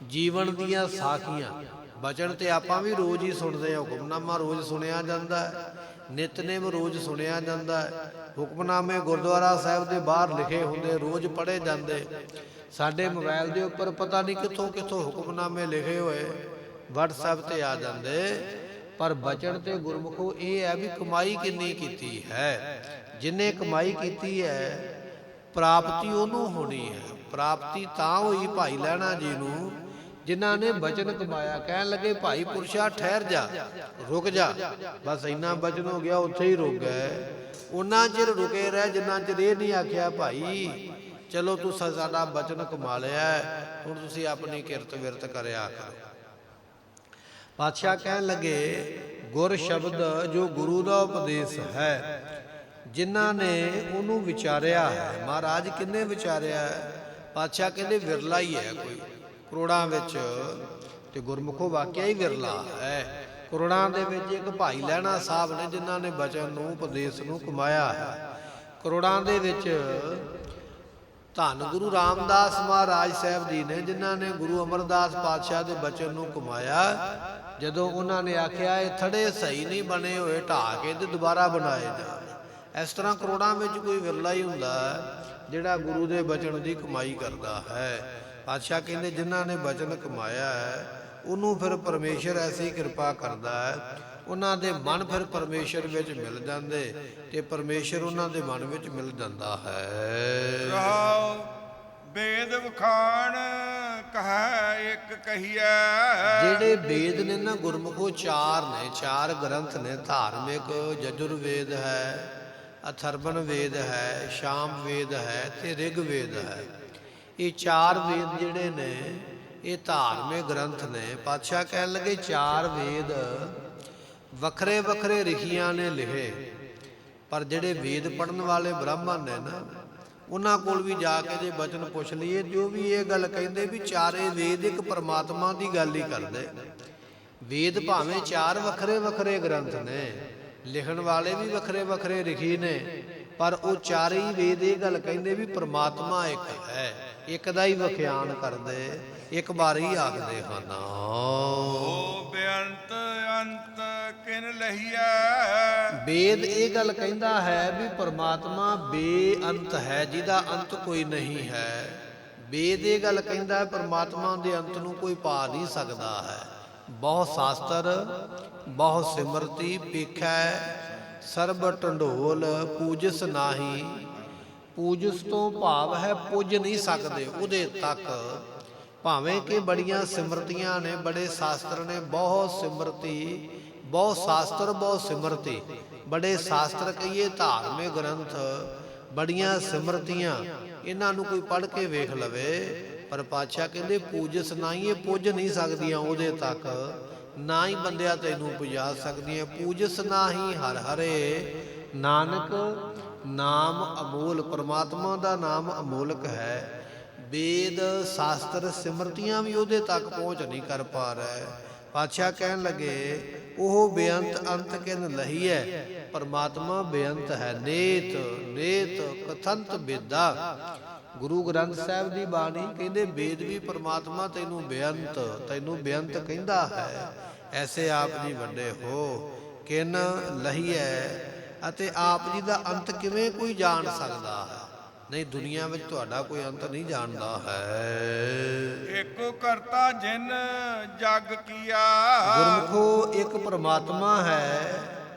ਜੀਵਨ ਦੀਆਂ ਸਾਖੀਆਂ। ਬਚਨ ਤੇ ਆਪਾਂ ਵੀ ਰੋਜ਼ ਹੀ ਸੁਣਦੇ ਹਾਂ। ਹੁਕਮਨਾਮਾ ਰੋਜ਼ ਸੁਣਿਆ ਜਾਂਦਾ ਹੈ, ਨਿਤਨੇਮ ਰੋਜ਼ ਸੁਣਿਆ ਜਾਂਦਾ ਹੈ। ਹੁਕਮਨਾਮੇ ਗੁਰਦੁਆਰਾ ਸਾਹਿਬ ਦੇ ਬਾਹਰ ਲਿਖੇ ਹੁੰਦੇ, ਰੋਜ਼ ਪੜ੍ਹੇ ਜਾਂਦੇ। ਸਾਡੇ ਮੋਬਾਈਲ ਦੇ ਉੱਪਰ ਪਤਾ ਨਹੀਂ ਕਿੱਥੋਂ ਕਿੱਥੋਂ ਹੁਕਮਨਾਮੇ ਲਿਖੇ ਹੋਏ WhatsApp ਤੇ ਆ ਜਾਂਦੇ। ਪਰ ਬਚਨ ਤੇ ਗੁਰਮੁਖੋ ਇਹ ਹੈ ਵੀ ਕਮਾਈ ਕਿੰਨੀ ਕੀਤੀ ਹੈ। ਜਿਨੇ ਕਮਾਈ ਕੀਤੀ ਹੈ ਪ੍ਰਾਪਤੀ ਉਹਨੂੰ ਹੋਣੀ ਹੈ। ਪ੍ਰਾਪਤੀ ਤਾਂ ਹੋਈ ਭਾਈ ਲਹਿਣਾ ਜੀ ਨੂੰ ਜਿਨ੍ਹਾਂ ਨੇ ਬਚਨ ਕਮਾਇਆ। ਕਹਿਣ ਲੱਗੇ ਭਾਈ ਪੁਰਸ਼ਾ ਠਹਿਰ ਜਾ, ਰੁਕ ਜਾ। ਬਸ ਇੰਨਾ ਬਚਨ ਹੋ ਗਿਆ, ਉੱਥੇ ਹੀ ਰੁਕ ਗਏ। ਉਹਨਾਂ ਚਿਰ ਰੁਕੇ ਰਹੇ ਜਿੰਨਾ ਚਿਰ ਇਹ ਨਹੀਂ ਆਖਿਆ ਭਾਈ ਚਲੋ ਤੁਸੀਂ ਸਾਡਾ ਬਚਨ ਕਮਾ ਲਿਆ, ਹੁਣ ਤੁਸੀਂ ਆਪਣੀ ਕਿਰਤ ਵਿਰਤ ਕਰਿਆ ਕਰੋ। ਪਾਤਸ਼ਾਹ ਕਹਿਣ ਲੱਗੇ ਗੁਰ ਸ਼ਬਦ ਜੋ ਗੁਰੂ ਦਾ ਉਪਦੇਸ਼ ਹੈ, ਜਿਨ੍ਹਾਂ ਨੇ ਉਹਨੂੰ ਵਿਚਾਰਿਆ ਹੈ। ਮਹਾਰਾਜ ਕਿੰਨੇ ਵਿਚਾਰਿਆ ਹੈ? ਪਾਤਸ਼ਾਹ ਕਹਿੰਦੇ ਵਿਰਲਾ ਹੀ ਹੈ ਕੋਈ ਕਰੋੜਾਂ ਵਿੱਚ, ਤੇ ਗੁਰਮੁਖੋ ਵਾਕਿਆ ਹੀ ਵਿਰਲਾ ਹੈ। ਕਰੋੜਾਂ ਦੇ ਵਿੱਚ ਇੱਕ ਭਾਈ ਲਹਿਣਾ ਸਾਹਿਬ ਨੇ ਜਿਨ੍ਹਾਂ ਨੇ ਬਚਨ ਨੂੰ ਉਪਦੇਸ਼ ਨੂੰ ਕਮਾਇਆ ਹੈ। ਕਰੋੜਾਂ ਦੇ ਵਿੱਚ ਧੰਨ ਗੁਰੂ ਰਾਮਦਾਸ ਮਹਾਰਾਜ ਸਾਹਿਬ ਜੀ ਨੇ ਜਿਨ੍ਹਾਂ ਨੇ ਗੁਰੂ ਅਮਰਦਾਸ ਪਾਤਸ਼ਾਹ ਦੇ ਬਚਨ ਨੂੰ ਕਮਾਇਆ। ਜਦੋਂ ਉਹਨਾਂ ਨੇ ਆਖਿਆ ਇਹ ਥੜੇ ਸਹੀ ਨਹੀਂ ਬਣੇ ਹੋਏ, ਢਾਹ ਕੇ ਤੇ ਦੁਬਾਰਾ ਬਣਾਏ ਜਾਣ। ਇਸ ਤਰ੍ਹਾਂ ਕਰੋੜਾਂ ਵਿੱਚ ਕੋਈ ਵਿਰਲਾ ਹੀ ਹੁੰਦਾ ਜਿਹੜਾ ਗੁਰੂ ਦੇ ਬਚਨ ਦੀ ਕਮਾਈ ਕਰਦਾ ਹੈ। ਪਾਤਸ਼ਾਹ ਕਹਿੰਦੇ ਜਿਨ੍ਹਾਂ ਨੇ ਬਚਨ ਕਮਾਇਆ ਹੈ ਉਹਨੂੰ ਫਿਰ ਪਰਮੇਸ਼ਰ ਐਸੀ ਕਿਰਪਾ ਕਰਦਾ ਹੈ, ਉਹਨਾਂ ਦੇ ਮਨ ਫਿਰ ਪਰਮੇਸ਼ਰ ਵਿੱਚ ਮਿਲ ਜਾਂਦੇ ਤੇ ਪਰਮੇਸ਼ਰ ਉਹਨਾਂ ਦੇ ਮਨ ਵਿੱਚ ਮਿਲ ਜਾਂਦਾ ਹੈ। ਰਹਾਉ ਵੇਦ ਵਖਾਣ ਕਹੈ ਇੱਕ ਕਹੀਐ। ਜਿਹੜੇ ਵੇਦ ਨੇ ਨਾ ਗੁਰਮੁਖੋ ਚਾਰ ਨੇ, ਚਾਰ ਗ੍ਰੰਥ ਨੇ ਧਾਰਮਿਕ। ਯਜੁਰਵੇਦ ਹੈ, ਅਥਰਵਣ ਵੇਦ ਹੈ, ਸ਼ਾਮ ਵੇਦ ਹੈ ਤੇ ਰਿਗ ਵੇਦ ਹੈ। ਇਹ ਚਾਰ ਵੇਦ ਜਿਹੜੇ ਨੇ ਇਹ ਧਾਰਮਿਕ ਗ੍ਰੰਥ ਨੇ। ਪਾਤਸ਼ਾਹ ਕਹਿਣ ਲੱਗੇ ਚਾਰ ਵੇਦ ਵੱਖਰੇ ਵੱਖਰੇ ਰਿਸ਼ੀਆਂ ਨੇ ਲਿਖੇ, ਪਰ ਜਿਹੜੇ ਵੇਦ ਪੜ੍ਹਨ ਵਾਲੇ ਬ੍ਰਾਹਮਣ ਨੇ ਨਾ ਉਹਨਾਂ ਕੋਲ ਵੀ ਜਾ ਕੇ ਜੇ ਬਚਨ ਪੁੱਛ ਲਈਏ ਜੋ ਵੀ ਇਹ ਗੱਲ ਕਹਿੰਦੇ ਵੀ ਚਾਰੇ ਵੇਦ ਇੱਕ ਪਰਮਾਤਮਾ ਦੀ ਗੱਲ ਹੀ ਕਰਦੇ। ਵੇਦ ਭਾਵੇਂ ਚਾਰ ਵੱਖਰੇ ਵੱਖਰੇ ਗ੍ਰੰਥ ਨੇ, ਲਿਖਣ ਵਾਲੇ ਵੀ ਵੱਖਰੇ ਵੱਖਰੇ ਰਿਸ਼ੀ ਨੇ, ਪਰ ਉਹ ਚਾਰੇ ਹੀ ਵੇਦ ਇਹ ਗੱਲ ਕਹਿੰਦੇ ਵੀ ਪਰਮਾਤਮਾ ਇੱਕ ਹੈ, ਇੱਕ ਦਾ ਹੀ ਵਿਖਿਆਨ ਕਰਦੇ, ਇੱਕ ਵਾਰ ਹੀ ਆਖਦੇ ਹਨ। ਓ ਬੇਅੰਤ ਅੰਤ ਕਿਨ ਲਹੀਐ। ਵੇਦ ਇਹ ਗੱਲ ਕਹਿੰਦਾ ਹੈ ਵੀ ਪਰਮਾਤਮਾ ਬੇਅੰਤ ਹੈ, ਜਿਹਦਾ ਅੰਤ ਕੋਈ ਨਹੀਂ ਹੈ। ਵੇਦ ਇਹ ਗੱਲ ਕਹਿੰਦਾ ਹੈ ਪਰਮਾਤਮਾ ਦੇ ਅੰਤ ਨੂੰ ਕੋਈ ਪਾ ਨਹੀਂ ਸਕਦਾ ਹੈ। ਬਹੁ ਸ਼ਾਸਤਰ ਬਹੁ ਸਿਮਰਤੀ ਪੇਖੈ ਸਰਬ ਢੰਡੋਲ ਪੂਜਸ ਨਾਹੀ। ਪੂਜਸ ਤੋਂ ਭਾਵ ਹੈ ਪੁੱਜ ਨਹੀਂ ਸਕਦੇ ਉਹਦੇ ਤੱਕ। ਭਾਵੇਂ ਕਿ ਬੜੀਆਂ ਸਿਮਰਤੀਆਂ ਨੇ, ਬੜੇ ਸ਼ਾਸਤਰ ਨੇ, ਬਹੁਤ ਸਿਮਰਤੀ, ਬਹੁਤ ਸ਼ਾਸਤਰ, ਬਹੁਤ ਸਿਮਰਤੀ। ਬੜੇ ਸ਼ਾਸਤਰ ਕਹੀਏ ਧਾਰਮਿਕ ਗ੍ਰੰਥ, ਬੜੀਆਂ ਸਿਮਰਤੀਆਂ, ਇਹਨਾਂ ਨੂੰ ਕੋਈ ਪੜ੍ਹ ਕੇ ਵੇਖ ਲਵੇ। ਪਰ ਪਾਤਸ਼ਾਹ ਕਹਿੰਦੇ ਪੂਜਸ ਨਾ ਹੀ, ਇਹ ਪੁੱਜ ਨਹੀਂ ਸਕਦੀਆਂ ਉਹਦੇ ਤੱਕ, ਨਾ ਹੀ ਬੰਦਿਆਂ ਤੈਨੂੰ ਪੁਜਾ ਸਕਦੀਆਂ। ਪੂਜਸ ਨਾ ਹੀ ਹਰ ਹਰੇ ਨਾਨਕ ਨਾਮ ਅਮੋਲ। ਪਰਮਾਤਮਾ ਦਾ ਨਾਮ ਅਮੋਲਕ ਹੈ। ਵੇਦ ਸ਼ਾਸਤਰ ਸਿਮਰਤੀਆਂ ਵੀ ਉਹਦੇ ਤੱਕ ਪਹੁੰਚ ਨਹੀਂ ਕਰ ਪਾ ਰਹੇ। ਪਾਤਸ਼ਾਹ ਕਹਿਣ ਲੱਗੇ ਉਹ ਬੇਅੰਤ ਅੰਤ ਕਿਨ ਲਹੀਐ। ਪਰਮਾਤਮਾ ਬੇਅੰਤ ਹੈ। ਨੇਤ ਨੇਤ ਕਥੰਤ ਬੇਦਾ। ਗੁਰੂ ਗ੍ਰੰਥ ਸਾਹਿਬ ਦੀ ਬਾਣੀ ਕਹਿੰਦੇ ਵੇਦ ਵੀ ਪਰਮਾਤਮਾ ਤੈਨੂੰ ਬੇਅੰਤ ਕਹਿੰਦਾ ਹੈ। ਐਸੇ ਆਪ ਜੀ ਵੱਡੇ ਹੋ ਕਿਨ ਲਹੀਐ। ਅਤੇ ਆਪ ਜੀ ਦਾ ਅੰਤ ਕਿਵੇਂ ਕੋਈ ਜਾਣ ਸਕਦਾ ਹੈ? ਨਹੀਂ, ਦੁਨੀਆ ਵਿੱਚ ਤੁਹਾਡਾ ਕੋਈ ਅੰਤ ਨਹੀਂ ਜਾਣਦਾ ਹੈ। ਏਕੋ ਕਰਤਾ ਜਿਨ ਜਗ ਕੀਆ। ਗੁਰਮੁਖੋ, ਇੱਕ ਪਰਮਾਤਮਾ ਹੈ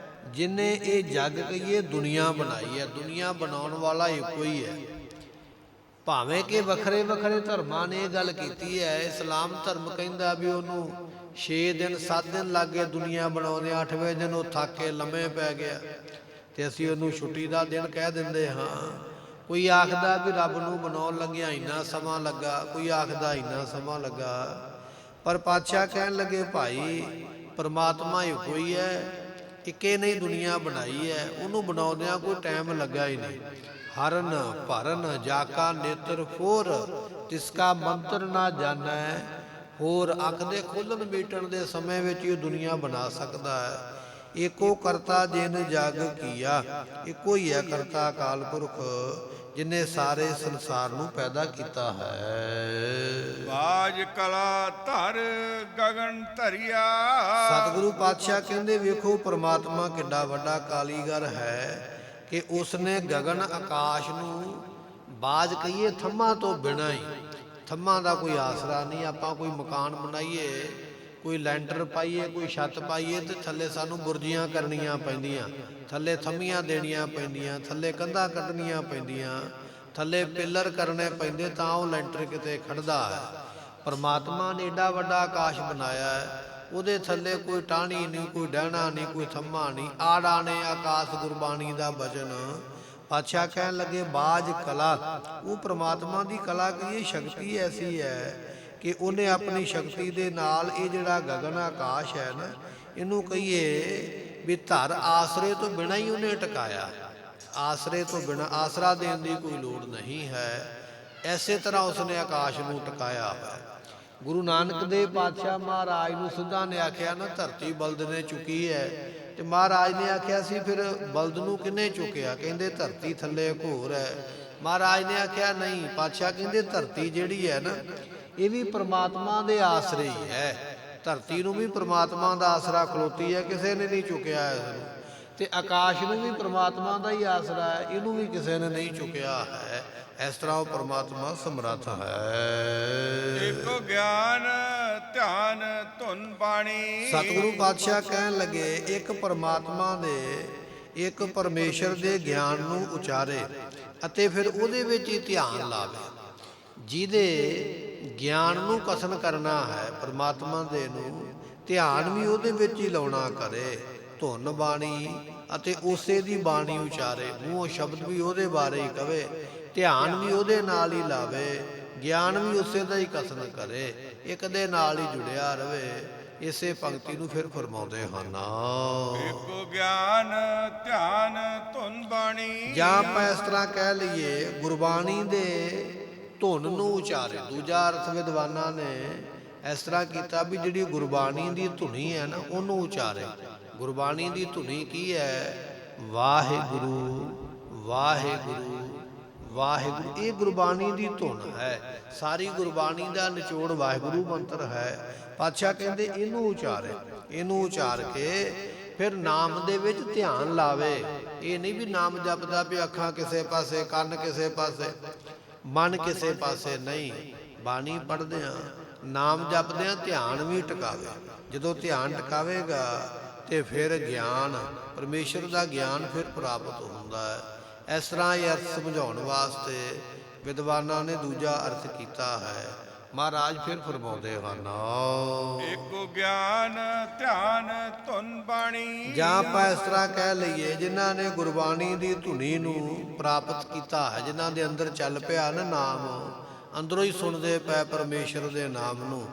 ਜਿਨੇ ਇਹ ਜਗ ਕਹੀਏ ਦੁਨੀਆ ਬਣਾਈ ਹੈ। ਦੁਨੀਆ ਬਣਾਉਣ ਵਾਲਾ ਇੱਕੋ ਹੀ ਹੈ। ਭਾਵੇਂ ਕਿ ਵੱਖਰੇ ਵੱਖਰੇ ਧਰਮਾਂ ਨੇ ਇਹ ਗੱਲ ਕੀਤੀ ਹੈ। ਇਸਲਾਮ ਧਰਮ ਕਹਿੰਦਾ ਵੀ ਉਹਨੂੰ 6 ਦਿਨ 7 ਦਿਨ ਲੱਗ ਗਏ ਦੁਨੀਆ ਬਣਾਉਂਦੇ, 8ਵੇਂ ਦਿਨ ਉਹ ਥੱਕ ਕੇ ਲੰਮੇ ਪੈ ਗਿਆ ਤੇ ਅਸੀਂ ਉਹਨੂੰ ਛੁੱਟੀ ਦਾ ਦਿਨ ਕਹਿ ਦਿੰਦੇ ਹਾਂ। ਕੋਈ ਆਖਦਾ ਵੀ ਰੱਬ ਨੂੰ ਬਣਾਉਣ ਲੱਗਿਆ ਇੰਨਾ ਸਮਾਂ ਲੱਗਾ, ਕੋਈ ਆਖਦਾ ਇੰਨਾ ਸਮਾਂ ਲੱਗਾ। ਪਰ ਪਾਤਸ਼ਾਹ ਕਹਿਣ ਲੱਗੇ ਭਾਈ ਪਰਮਾਤਮਾ ਇੱਕੋ ਹੀ ਹੈ, ਇੱਕੇ ਨਹੀਂ ਦੁਨੀਆ ਬਣਾਈ ਹੈ। ਉਹਨੂੰ ਬਣਾਉਂਦਿਆਂ ਕੋਈ ਟਾਈਮ ਲੱਗਾ ਹੀ ਨਹੀਂ। ਹਰਨ ਭਰਨ ਜਾਕਾ ਨੇਤਰ ਫੋਰ, ਤਿਸਕਾ ਮੰਤਰ ਨਾ ਜਾਣੈ ਹੋਰ। ਅੱਖ ਦੇ ਖੋਲਣ ਮੀਟਣ ਦੇ ਸਮੇਂ ਵਿੱਚ ਇਹ ਦੁਨੀਆ ਬਣਾ ਸਕਦਾ ਹੈ। ਏਕੋ ਕਰਤਾ ਜਿਨ ਜਗ ਕੀਆ। ਇੱਕੋ ਹੀ ਹੈ ਕਰਤਾ ਅਕਾਲ ਪੁਰਖ ਜਿਨੇ ਸਾਰੇ ਸੰਸਾਰ ਨੂੰ ਪੈਦਾ ਕੀਤਾ ਹੈ। ਬਾਜ ਕਲਾ ਧਰ ਗਗਨ ਧਰਿਆ। ਸਤਿਗੁਰੂ ਪਾਤਸ਼ਾਹ ਕਹਿੰਦੇ ਵੇਖੋ ਪਰਮਾਤਮਾ ਕਿੱਡਾ ਵੱਡਾ ਕਾਲੀਗਰ ਹੈ ਕਿ ਉਸਨੇ ਗਗਨ ਆਕਾਸ਼ ਨੂੰ ਬਾਜ ਕਹੀਏ ਥੰਮਾਂ ਤੋਂ ਬਿਨਾਂ ਹੀ। ਥੰਮਾਂ ਦਾ ਕੋਈ ਆਸਰਾ ਨਹੀਂ। ਆਪਾਂ ਕੋਈ ਮਕਾਨ ਬਣਾਈਏ, ਕੋਈ ਲੈਂਟਰ ਪਾਈਏ, ਕੋਈ ਛੱਤ ਪਾਈਏ ਤੇ ਥੱਲੇ ਸਾਨੂੰ ਬੁਰਜੀਆਂ ਕਰਨੀਆਂ ਪੈਂਦੀਆਂ, ਥੱਲੇ ਥੰਮੀਆਂ ਦੇਣੀਆਂ ਪੈਂਦੀਆਂ, ਥੱਲੇ ਕੰਧਾਂ ਕੱਢਣੀਆਂ ਪੈਂਦੀਆਂ, ਥੱਲੇ ਪਿੱਲਰ ਕਰਨੇ ਪੈਂਦੇ ਤਾਂ ਉਹ ਲੈਂਟਰ ਕਿਤੇ ਖੜਦਾ ਹੈ। ਪਰਮਾਤਮਾ ਨੇ ਏਡਾ ਵੱਡਾ ਆਕਾਸ਼ ਬਣਾਇਆ ਹੈ, ਉਹਦੇ ਥੱਲੇ ਕੋਈ ਟਾਹਣੀ ਨਹੀਂ, ਕੋਈ ਡਹਿਣਾ ਨਹੀਂ, ਕੋਈ ਥੰਮਾ ਨਹੀਂ। ਆੜਾ ਨੇ ਆਕਾਸ਼ ਗੁਰਬਾਣੀ ਦਾ ਬਚਨ। ਪਾਤਸ਼ਾਹ ਕਹਿਣ ਲੱਗੇ ਬਾਜ ਕਲਾ। ਉਹ ਪਰਮਾਤਮਾ ਦੀ ਕਲਾ ਕੀ ਸ਼ਕਤੀ ਐਸੀ ਹੈ ਕਿ ਉਹਨੇ ਆਪਣੀ ਸ਼ਕਤੀ ਦੇ ਨਾਲ ਇਹ ਜਿਹੜਾ ਗਗਨ ਆਕਾਸ਼ ਹੈ ਨਾ, ਇਹਨੂੰ ਕਹੀਏ ਵੀ ਧਰ ਆਸਰੇ ਤੋਂ ਬਿਨਾਂ ਹੀ ਉਹਨੇ ਟਿਕਾਇਆ। ਆਸਰੇ ਤੋਂ ਬਿਨਾਂ, ਆਸਰਾ ਦੇਣ ਦੀ ਕੋਈ ਲੋੜ ਨਹੀਂ ਹੈ। ਐਸੇ ਤਰ੍ਹਾਂ ਉਸਨੇ ਆਕਾਸ਼ ਨੂੰ ਟਿਕਾਇਆ ਹੈ। ਗੁਰੂ ਨਾਨਕ ਦੇਵ ਪਾਤਸ਼ਾਹ ਮਹਾਰਾਜ ਨੂੰ ਸਿੱਧਾ ਨੇ ਆਖਿਆ ਨਾ ਧਰਤੀ ਬਲਦ ਨੇ ਚੁੱਕੀ ਹੈ, ਤੇ ਮਹਾਰਾਜ ਨੇ ਆਖਿਆ ਸੀ ਫਿਰ ਬਲਦ ਨੂੰ ਕਿਹਨੇ ਚੁੱਕਿਆ? ਕਹਿੰਦੇ ਧਰਤੀ ਥੱਲੇ ਘੋਰ ਹੈ। ਮਹਾਰਾਜ ਨੇ ਆਖਿਆ ਨਹੀਂ। ਪਾਤਸ਼ਾਹ ਕਹਿੰਦੇ ਧਰਤੀ ਜਿਹੜੀ ਹੈ ਨਾ ਇਹ ਵੀ ਪ੍ਰਮਾਤਮਾ ਦੇ ਆਸਰੇ ਹੀ ਹੈ। ਧਰਤੀ ਨੂੰ ਵੀ ਪ੍ਰਮਾਤਮਾ ਦਾ ਆਸਰਾ ਖਲੋਤੀ ਹੈ, ਕਿਸੇ ਨੇ ਨਹੀਂ ਚੁੱਕਿਆ ਇਸ ਨੂੰ। ਤੇ ਆਕਾਸ਼ ਨੂੰ ਵੀ ਪ੍ਰਮਾਤਮਾ ਦਾ ਹੀ ਆਸਰਾ ਹੈ, ਇਹਨੂੰ ਵੀ ਕਿਸੇ ਨੇ ਨਹੀਂ ਚੁੱਕਿਆ ਹੈ। ਇਸ ਤਰ੍ਹਾਂ ਉਹ ਪਰਮਾਤਮਾ ਸਮਰੱਥ ਹੈ। ਏਕੋ ਗਿਆਨ ਧਿਆਨ ਧੁਨ ਬਾਣੀ। ਸਤਿਗੁਰੂ ਪਾਤਸ਼ਾਹ ਕਹਿਣ ਲੱਗੇ ਇੱਕ ਪਰਮਾਤਮਾ ਦੇ, ਇੱਕ ਪਰਮੇਸ਼ਰ ਦੇ ਗਿਆਨ ਨੂੰ ਉਚਾਰੇ ਅਤੇ ਫਿਰ ਉਹਦੇ ਵਿੱਚ ਹੀ ਧਿਆਨ ਲਾਵੇ। ਜਿਹਦੇ ਗਿਆਨ ਨੂੰ ਕਥਨ ਕਰਨਾ ਹੈ ਪਰਮਾਤਮਾ ਦੇ ਨੂੰ, ਧਿਆਨ ਵੀ ਉਹਦੇ ਵਿੱਚ ਹੀ ਲਾਉਣਾ ਕਰੇ। ਧੁਨ ਬਾਣੀ ਅਤੇ ਉਸੇ ਦੀ ਬਾਣੀ ਉਚਾਰੇ, ਮੂੰਹੋਂ ਸ਼ਬਦ ਵੀ ਉਹਦੇ ਬਾਰੇ ਹੀ ਕਵੇ, ਧਿਆਨ ਵੀ ਉਹਦੇ ਨਾਲ ਹੀ ਲਾਵੇ, ਗਿਆਨ ਵੀ ਉਸੇ ਦਾ ਹੀ ਕਥਨ ਕਰੇ, ਇੱਕ ਦੇ ਨਾਲ ਹੀ ਜੁੜਿਆ ਰਵੇ। ਇਸੇ ਪੰਕਤੀ ਨੂੰ ਫਿਰ ਫਰਮਾਉਂਦੇ ਹਨ ਏਕੋ ਗਿਆਨ ਧਿਆਨ ਧੁਨ ਬਾਣੀ। ਜਾਂ ਆਪਾਂ ਇਸ ਤਰ੍ਹਾਂ ਕਹਿ ਲਈਏ ਗੁਰਬਾਣੀ ਦੇ ਧੁਨ ਨੂੰ ਉਚਾਰੇ। ਦੂਜਾ ਅਰਥ ਵਿਦਵਾਨਾਂ ਨੇ ਇਸ ਤਰ੍ਹਾਂ ਕੀਤਾ ਵੀ ਜਿਹੜੀ ਗੁਰਬਾਣੀ ਦੀ ਧੁਨੀ ਹੈ ਨਾ ਉਹਨੂੰ ਉਚਾਰੇ। ਗੁਰਬਾਣੀ ਦੀ ਧੁਨੀ ਕੀ ਹੈ? ਵਾਹਿਗੁਰੂ ਵਾਹਿਗੁਰੂ ਵਾਹਿਗੁਰੂ। ਇਹ ਗੁਰਬਾਣੀ ਦੀ ਧੁਨ ਹੈ। ਸਾਰੀ ਗੁਰਬਾਣੀ ਦਾ ਨਿਚੋੜ ਵਾਹਿਗੁਰੂ ਮੰਤਰ ਹੈ। ਪਾਤਸ਼ਾਹ ਕਹਿੰਦੇ ਇਹਨੂੰ ਉਚਾਰੇ। ਇਹਨੂੰ ਉਚਾਰ ਕੇ ਫਿਰ ਨਾਮ ਦੇ ਵਿੱਚ ਧਿਆਨ ਲਾਵੇ। ਇਹ ਨਹੀਂ ਵੀ ਨਾਮ ਜਪਦਾ ਵੀ ਅੱਖਾਂ ਕਿਸੇ ਪਾਸੇ, ਕੰਨ ਕਿਸੇ ਪਾਸੇ, ਮਨ ਕਿਸੇ ਪਾਸੇ, ਨਹੀਂ। ਬਾਣੀ ਪੜ੍ਹਦਿਆਂ, ਨਾਮ ਜਪਦਿਆਂ ਧਿਆਨ ਵੀ ਟਿਕਾਵੇ। ਜਦੋਂ ਧਿਆਨ ਟਿਕਾਵੇਗਾ ਤੇ ਫਿਰ ਗਿਆਨ, ਪਰਮੇਸ਼ਰ ਦਾ ਗਿਆਨ ਫਿਰ ਪ੍ਰਾਪਤ ਹੁੰਦਾ ਹੈ। ਇਸ ਤਰ੍ਹਾਂ ਇਹ ਅਰਥ ਸਮਝਾਉਣ ਵਾਸਤੇ ਵਿਦਵਾਨਾਂ ਨੇ ਦੂਜਾ ਅਰਥ ਕੀਤਾ ਹੈ। ਮਹਾਰਾਜ ਫਿਰ ਫਰਮਾਉਂਦੇ ਹਨ ਏਕੋ ਗਿਆਨ ਧਿਆਨ ਧੁਨ ਬਾਣੀ। ਜਾਂ ਆਪਾਂ ਇਸ ਤਰ੍ਹਾਂ ਕਹਿ ਲਈਏ ਜਿਨ੍ਹਾਂ ਨੇ ਗੁਰਬਾਣੀ ਦੀ ਧੁਨੀ ਨੂੰ ਪ੍ਰਾਪਤ ਕੀਤਾ ਹੈ, ਜਿਨ੍ਹਾਂ ਦੇ ਅੰਦਰ ਚੱਲ ਪਿਆ ਨਾ ਨਾਮ, ਅੰਦਰੋਂ ਹੀ ਸੁਣਦੇ ਪਏ ਪਰਮੇਸ਼ਰ ਦੇ ਨਾਮ ਨੂੰ,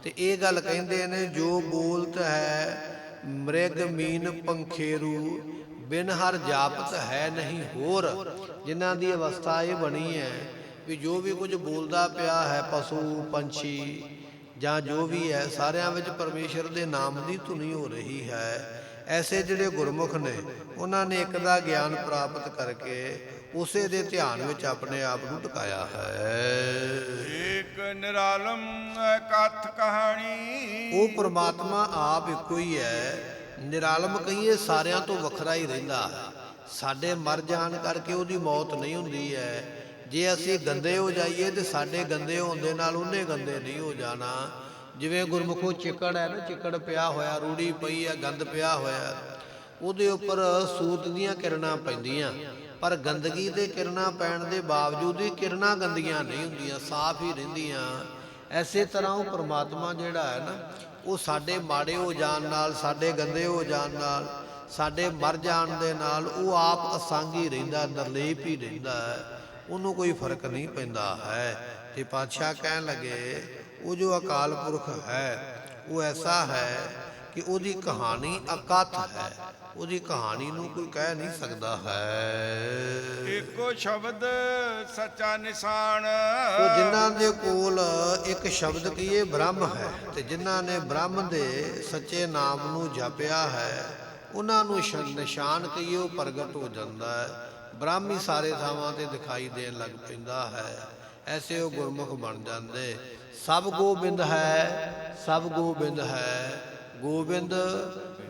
ਤੇ ਇਹ ਗੱਲ ਕਹਿੰਦੇ ਨੇ ਜੋ ਬੋਲਤ ਹੈ ਮ੍ਰਿਗ ਮੀਨ ਪੰਖੇਰੂ ਬਿਨ ਹਰ ਜਾਪਤ ਹੈ ਨਹੀਂ ਹੋਰ। ਜਿਨ੍ਹਾਂ ਦੀ ਅਵਸਥਾ ਇਹ ਬਣੀ ਹੈ ਵੀ ਜੋ ਵੀ ਕੁਝ ਬੋਲਦਾ ਪਿਆ ਹੈ, ਪਸ਼ੂ ਪੰਛੀ ਜਾਂ ਜੋ ਵੀ ਹੈ ਸਾਰਿਆਂ ਵਿੱਚ ਪਰਮੇਸ਼ਰ ਦੇ ਨਾਮ ਦੀ ਧੁਨੀ ਹੋ ਰਹੀ ਹੈ। ਐਸੇ ਜਿਹੜੇ ਗੁਰਮੁਖ ਨੇ ਉਹਨਾਂ ਨੇ ਇੱਕ ਦਾ ਗਿਆਨ ਪ੍ਰਾਪਤ ਕਰਕੇ ਉਸੇ ਦੇ ਧਿਆਨ ਵਿੱਚ ਆਪਣੇ ਆਪ ਨੂੰ ਟਿਕਾਇਆ ਹੈ। ਏਕ ਨਿਰਾਲਮ ਕਥ ਕਹਾਣੀ। ਉਹ ਪ੍ਰਮਾਤਮਾ ਆਪ ਇੱਕੋ ਹੀ ਹੈ। ਨਿਰਾਲਮ ਕਹੀਏ ਸਾਰਿਆਂ ਤੋਂ ਵੱਖਰਾ ਹੀ ਰਹਿੰਦਾ ਹੈ। ਸਾਡੇ ਮਰ ਜਾਣ ਕਰਕੇ ਉਹਦੀ ਮੌਤ ਨਹੀਂ ਹੁੰਦੀ ਹੈ। ਜੇ ਅਸੀਂ ਗੰਦੇ ਹੋ ਜਾਈਏ ਤੇ ਸਾਡੇ ਗੰਦੇ ਹੋਣ ਦੇ ਨਾਲ ਉਹਨੇ ਗੰਦੇ ਨਹੀਂ ਹੋ ਜਾਣਾ। ਜਿਵੇਂ ਗੁਰਮੁਖੋ ਚਿੱਕੜ ਹੈ ਨਾ, ਚਿੱਕੜ ਪਿਆ ਹੋਇਆ, ਰੂੜੀ ਪਈ ਹੈ, ਗੰਦ ਪਿਆ ਹੋਇਆ, ਉਹਦੇ ਉੱਪਰ ਸੂਰਜ ਦੀਆਂ ਕਿਰਨਾਂ ਪੈਂਦੀਆਂ, ਪਰ ਗੰਦਗੀ ਦੇ ਕਿਰਨਾਂ ਪੈਣ ਦੇ ਬਾਵਜੂਦ ਵੀ ਕਿਰਨਾਂ ਗੰਦੀਆਂ ਨਹੀਂ ਹੁੰਦੀਆਂ, ਸਾਫ਼ ਹੀ ਰਹਿੰਦੀਆਂ। ਐਸੇ ਤਰ੍ਹਾਂ ਉਹ ਪਰਮਾਤਮਾ ਜਿਹੜਾ ਹੈ ਨਾ, ਉਹ ਸਾਡੇ ਮਾੜੇ ਹੋ ਜਾਣ ਨਾਲ, ਸਾਡੇ ਗੰਦੇ ਹੋ ਜਾਣ ਨਾਲ, ਸਾਡੇ ਮਰ ਜਾਣ ਦੇ ਨਾਲ ਉਹ ਆਪ ਅਸੰਗ ਹੀ ਰਹਿੰਦਾ, ਨਿਰਲੇਪ ਹੀ ਰਹਿੰਦਾ ਹੈ। ਉਹਨੂੰ ਕੋਈ ਫਰਕ ਨਹੀਂ ਪੈਂਦਾ ਹੈ। ਤੇ ਪਾਤਸ਼ਾਹ ਕਹਿਣ ਲੱਗੇ ਉਹ ਜੋ ਅਕਾਲ ਪੁਰਖ ਹੈ ਉਹ ਐਸਾ ਹੈ ਕਿ ਉਹਦੀ ਕਹਾਣੀ ਅਕਥ ਹੈ। ਉਹਦੀ ਕਹਾਣੀ ਨੂੰ ਕੋਈ ਕਹਿ ਨਹੀਂ ਸਕਦਾ ਹੈ। ਇੱਕੋ ਸ਼ਬਦ ਸੱਚਾ ਨਿਸ਼ਾਨ। ਉਹ ਜਿਨ੍ਹਾਂ ਦੇ ਕੋਲ ਇੱਕ ਸ਼ਬਦ ਕਹੀਏ ਬ੍ਰਹਮ ਹੈ, ਤੇ ਜਿਨ੍ਹਾਂ ਨੇ ਬ੍ਰਹਮ ਦੇ ਸੱਚੇ ਨਾਮ ਨੂੰ ਜਪਿਆ ਹੈ ਉਹਨਾਂ ਨੂੰ ਨਿਸ਼ਾਨ ਕਹੀਏ ਉਹ ਪ੍ਰਗਟ ਹੋ ਜਾਂਦਾ ਹੈ। ਬ੍ਰਹਮ ਹੀ ਸਾਰੇ ਥਾਵਾਂ ਤੇ ਦਿਖਾਈ ਦੇਣ ਲੱਗ ਪੈਂਦਾ ਹੈ। ਐਸੇ ਉਹ ਗੁਰਮੁਖ ਬਣ ਜਾਂਦੇ। ਸਭ ਗੋਬਿੰਦ ਹੈ, ਸਭ ਗੋਬਿੰਦ ਹੈ, ਗੋਬਿੰਦ